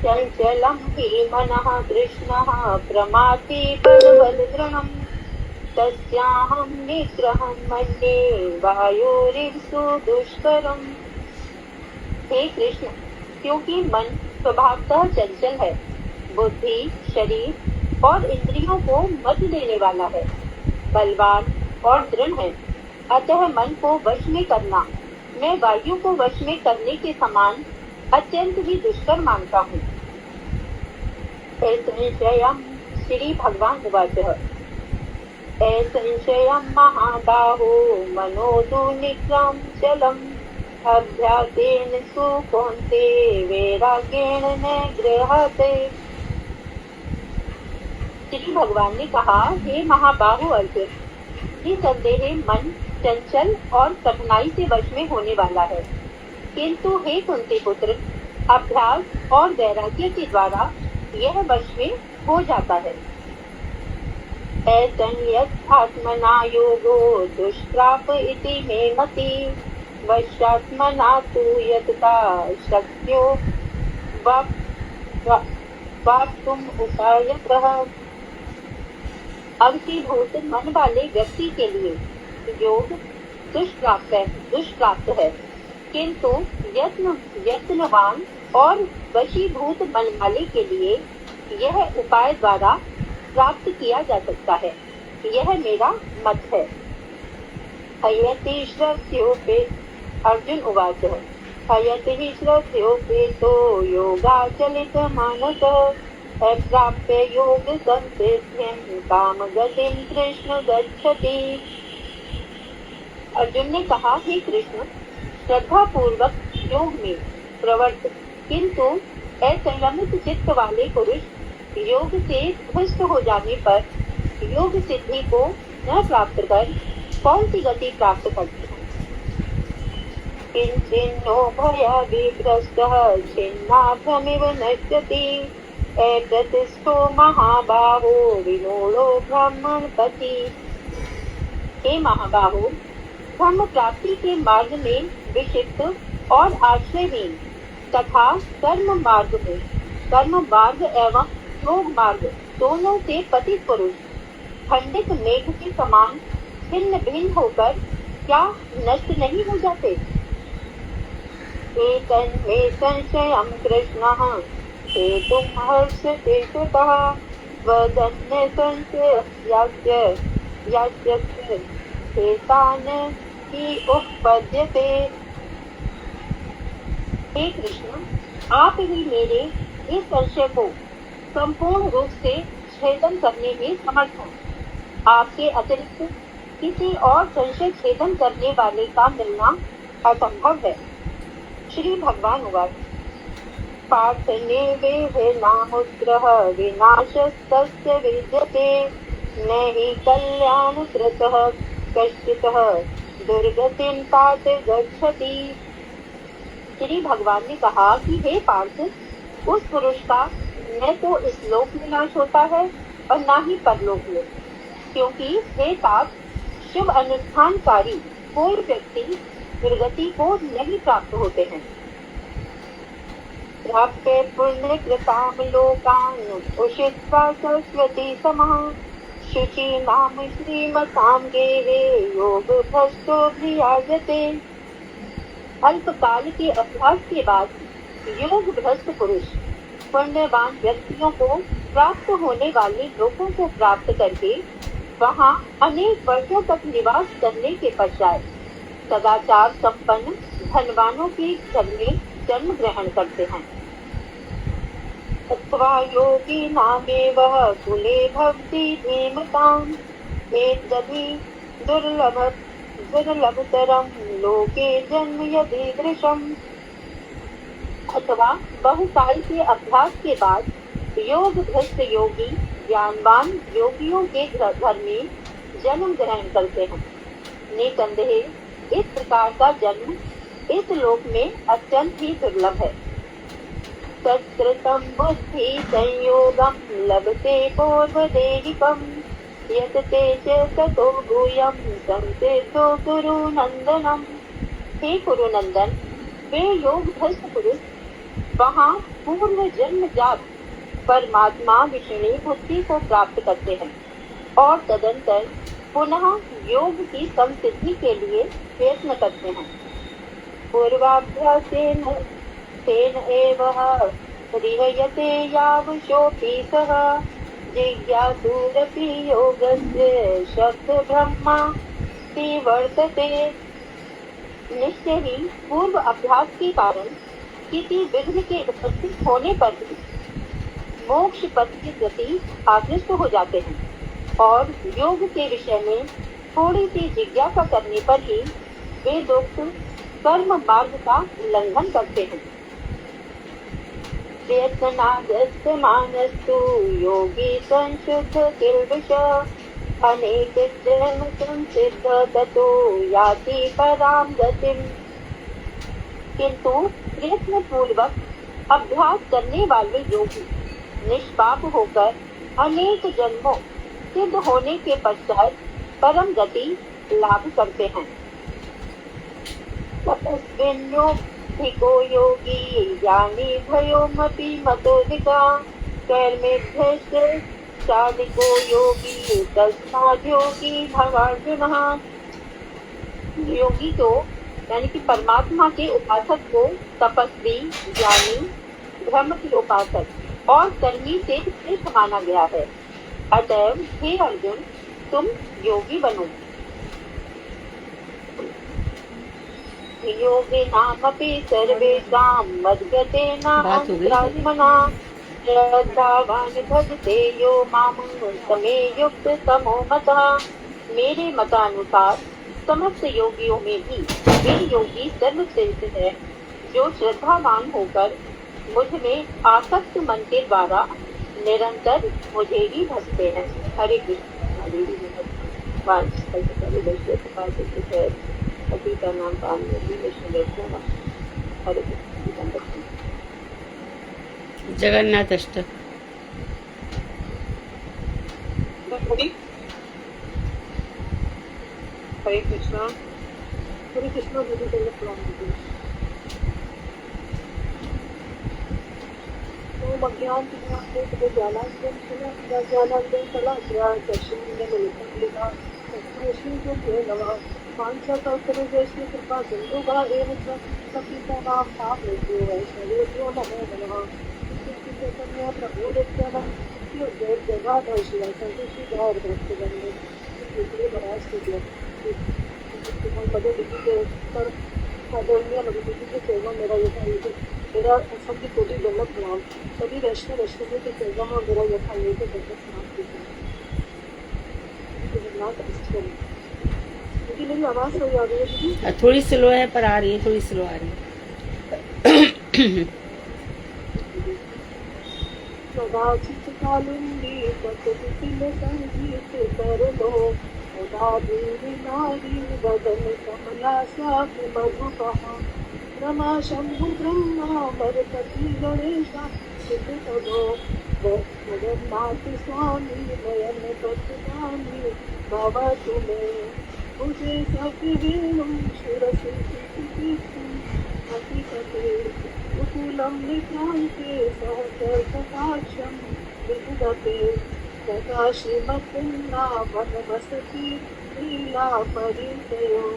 चंचलम हि मनः कृष्णः प्रमाथि बलवदृढम् तस्याहं निग्रहं मन्ये वायोरिव दुष्करम्। हे कृष्ण, क्योंकि मन स्वभावतः चंचल है, बुद्धि, शरीर और इंद्रियों को मत देने वाला है, बलवान और दृढ़ है, अतः मन को वश में करना मैं वायु को वश में करने के समान अत्यंत ही दुष्कर मानता हूँ। असंशयम् श्री भगवान उवाच असंशयम् महाबाहो मनोदु निग्रहं चलम् अभ्यासेन सुकोन्ते वैराग्येण न गृह्यते। श्री भगवान ने कहा, हे महाबाहु अर्जुन, निसंदेह मन चंचल और कठिनाई से वश में होने वाला है, किंतु हे कुंती पुत्र, अभ्यास और वैराग्य के द्वारा यह वश में हो जाता है। ऐसन्यत् आत्मना योगो दुष्प्राप इति मे मति वश्यात्मना तु यतता शक्यो वाप्तुम् उपायतः। अवशीभूत मन वाले व्यक्ति के लिए योग दुष्प्राप्त है, किंतु यत्नवान और वशीभूत मन वाले के लिए यह उपाय द्वारा प्राप्त किया जा सकता है। यह मेरा मत है। हयति श्रद्धयोपेत अर्जुन उवाच हयति श्रद्धयोपेतो योगाचलित मानसः अप्राप्य योग संसिद्धिं कामगतिं कृष्ण गच्छति। अर्जुन ने कहा, हे कृष्ण, श्रद्धा पूर्वक योग में प्रवृत्त किंतु असंयमित चित्त वाले पुरुष योग से भ्रष्ट हो जाने पर योग सिद्धि को न प्राप्त कर कौन सी गति प्राप्त करते हैं। किंचिन्नो भयाविभ्रष्टः छिन्नाभ्रमिव नश्यति अप्रतिष्ठो महाबाहो विमूढो ब्रह्मणपति। हे महाबाहो, ब्रह्म प्राप्ति के मार्ग में विक्षिप्त और आश्रयहीन तथा कर्म मार्ग एवं योग मार्ग दोनों से पतित पुरुष खंडित मेघ के समान छिन्न भिन्न होकर क्या नष्ट नहीं हो जाते। एतन्मे संशयं कृष्णः हेतुं हर्षते सुतः वदन्य संशयस्य हेतान ही उपपद्यते। हे कृष्ण, आप ही मेरे इस संशय को संपूर्ण रूप से छेदन करने में समर्थ हैं। आपके अतिरिक्त किसी और संशय छेदन करने वाले का मिलना असंभव है। श्री भगवान उवाच पार्थने वेहेनामुग्रह विनाशस्तस्य विद्यते न हि कल्याणकृतः कश्चितः दुर्गतिं तात गच्छति। श्री भगवान ने कहा कि हे पार्थ, उस पुरुष का न तो इस लोक में नाश होता है और न ही परलोक में, क्योंकि हे तात, शुभ अनुष्ठानकारी कोई व्यक्ति दुर्गति को नहीं प्राप्त होते हैं। प्राप्य पुण्य कृताम लोकान उषित्वा सरस्वती समः शुचि नाम श्रीमताम गेहे योग भ्रष्टो भियाजते। अल्पकाल के अभ्यास के बाद योग भ्रष्ट पुरुष पुण्यवान व्यक्तियों को प्राप्त होने वाले लोगों को प्राप्त करके वहाँ अनेक वर्षों तक निवास करने के पश्चात सदाचार संपन्न धनवानों के घर में जन्म ग्रहण करते हैं। अथवा योगी नामेव कुले भवति धीमताम् एतद्धि दुर्लभतरं लोके जन्म यदीदृशम्। अथवा बहुकाल के अभ्यास के बाद योग भ्रष्ट योगी ज्ञानवान योगियों के घर में जन्म ग्रहण करते हैं। निसंदेह इस प्रकार का जन्म इस लोक में अत्यंत ही दुर्लभ है। तत्कृतं बुद्धि संयोगं लभते पूर्वदेहिकं यत् ते च ततो भूयं संसिद्धो कुरुनन्दनम्। हे कुरुनंदन, वे योग भ्रष्ट पुरुष वहाँ पूर्व जन्म जात परमात्मा विष्णु बुद्धि को प्राप्त करते हैं और तदंतर पुनः योग की संसिद्धि के लिए प्रयत्न करते हैं। पूर्वाभ्यासेन तेन एव ह्रियते यावशोऽपि सः जिज्ञासुरपि योगस्य शब्द ब्रह्मास्ति वर्तते। निश्चय ही पूर्व अभ्यास के कारण किसी विघ्न के उपस्थित होने पर भी मोक्ष पद के प्रति आकृष्ट हो जाते हैं और योग के विषय में थोड़ी सी जिज्ञासा करने पर ही वे दोस्त कर्म मार्ग का उल्लंघन करते हैं। प्रयत्नादस्तमानस्तु योगी संशुद्ध किल्बिष अनेक जन्म संसिद्ध ततो याति परां गतिम्। किंतु प्रयत्न पूर्वक अभ्यास करने वाले योगी निष्पाप होकर अनेक जन्मों सिद्ध होने के पश्चात परम गति लाभ करते हैं। तपस्विन्योऽधिको योगी ज्ञानी भयोमपि मतोऽधिका कर्मेभ्यश्च साधिको योगी तस्माद् योगी भवार्जुनः। योगी तो यानी कि परमात्मा के उपासक को तपस्वी, ज्ञानी, ब्रह्म के उपासक और कर्मी से श्रेष्ठ माना गया है। अतएव हे अर्जुन, तुम योगी बनो। योगिनामपि सर्वेषां मद्गतेन अन्तरात्मना श्रद्धावान् भजते यो मां समे युक्त तमो मतः। मेरे मतानुसार समस्त योगियों में भी वे योगी सर्वश्रेष्ठ है जो श्रद्धावान होकर मुझ में आसक्त मन के द्वारा निरंतर मुझे ही भजते हैं। हरे कृष्ण। का नाम पान हरे कृष्ण। जगन्नाथ अष्टक। हरे कृष्णा। हरे कृष्णा। दीदी पहले प्रणाम दीजिए। ओम अज्ञानतिमिरान्धस्य ज्ञानाञ्जनशलाकया दर्शनीयमिलितं तस्मै नमः। पांचकल्पतरुजस्य कृपा सिन्धुभा एव च पतितानां पावनेभ्यो वैष्णवेभ्यो नमो नमः। श्रीकृष्णचैतन्य प्रभु नित्यानंद जय जगन्नाथ शिवाय संतोषी गौर भक्तवृंद श्री महाराज की मदद के पर आदरणीय मदद के सेवा मेरा मेरा सबकी कोटि दंडवत प्रणाम। सभी वैष्णव वैष्णवों के सेवा में मेरा यथायोग्य दंडवत प्रणाम। जगन्नाथ अष्टमी। क्योंकि मेरी आवाज सही आ रही है दीदी? थोड़ी स्लो है पर आ रही है, थोड़ी स्लो आ रही है। कदाचित कालिंदी कटुतिल संगीत कर लो, उदारी नारी बदन कमला साथ मधुपहा, रमा शंभु ब्रह्मा बरपति गणेशा सिद्ध करो, जगन्नाथ स्वामी नयन पतगामी बाबा तुम्हें, मुझे सखी वेणु शिरसि हकीकते कुकुलं निक्रान्ते सहस्रकटाक्षं विदधते, सदाशिवपुन्ना वनवसति लीला परिचयो,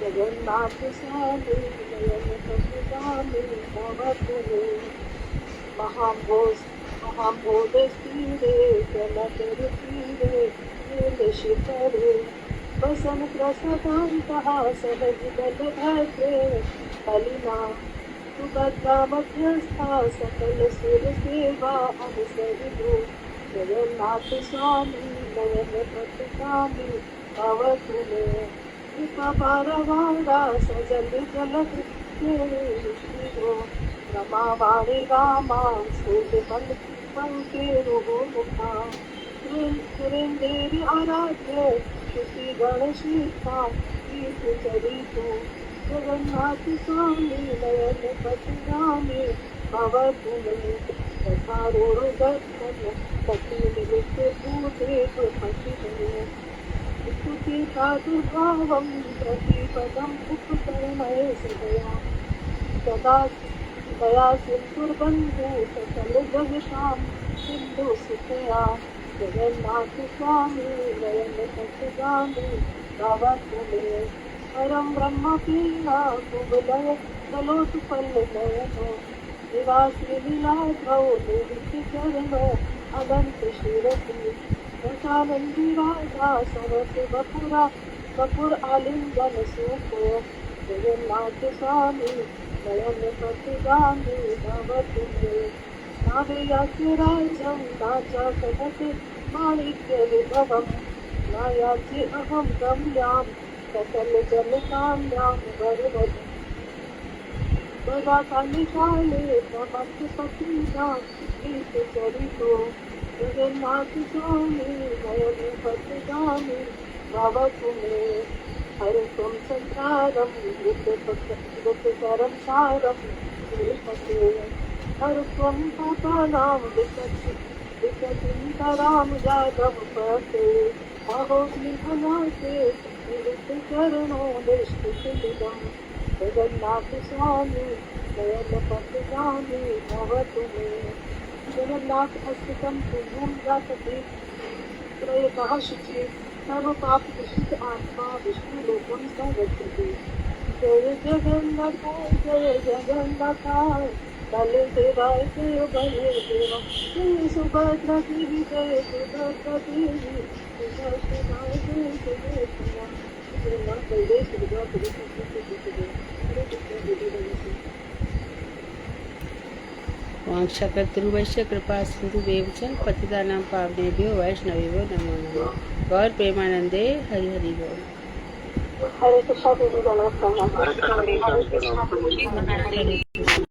जगन्नाथ स्वामी नयन पतगामी भवतु मे, महाबोधस्तीरे जनकरुतीरे नीलशिखरे, वसन प्रसदान्तः सहज बलभद्रे कलिना, सुभद्रा मध्यस्था सकल सुरसेवा अनुसरितो, जगन्नाथ स्वामी नयन पतगामी भवतु मे, कृपा पारवारा सजल जलधो, रमावाणी रामा सूर्य पंके मुखा, सुरेंद्र आराध्य श्रुति गणशीखा कीर्ति चरितो, जगन्नाथ स्वामी नयन पतगामी भवतु मे, यथारूढ़ दर्शन पति निमित्त भूदेव पतितये, स्तुति प्रादुर्भावं प्रतिपदम् उपकरणय सदया, सदा दया सिंधुर्बन्धु सकल जगतां सिंधु सुतया, जगन्नाथ स्वामी नयन पतगामी भवतु मे, परम ब्रह्म प्रिया कुवलय कलोत्पल नयनो, निवासी लीलाधौ निवृत्ति चरणो अनंत शिरसि, रसानंदी राधा सरस बपुर आलिंगन सुखो, जगन्नाथ स्वामी नयन पतगामी भवतु मे, नावेयास्य राज्यं राजा कनक माणिक्य विभवम्, नायास्य अहं गम्यां सकल जनकाम्यां वरवधु, बगाकालिकाले प्रमथपतिनां कीर्ति चरितो, जगन्नाथ स्वामी नयन पतगामी भवतु मे, हरितं संसारं वृत्तकरं सारं श्रीपते, हरत्वं पापानां विकटितरां यादव पते, अहोस्मिहनाते निवृत्तचरणो निष्ठितमिदं, जगन्नाथ स्वामी नयन पतगामी भवतु मे, जगन्नाथ अष्टकं पुण्यं जातते त्रयतः शुचि, सर्व पाप विषित आत्मा विष्णु लोकं स गच्छति, जय जगन्नाथ बलदेवाय जय बलदेवा, जय सुभद्रा देवी जय सुभद्रा देवी, सुदर्शनाय जय सुदर्शना, जगन्नाथ बलदेव सुभद्रा देवी हरे कृष्ण। वांछाकल्पतरुभ्यश्च कृपा सिन्धुभ्येव च पतितानां पावनेभ्यो वैष्णवेभ्यो नमो नमः। गौर प्रेमानंदे हरि हरि बोल। हरे कृष्ण दीदी, नमस्कार। हरे कृष्ण।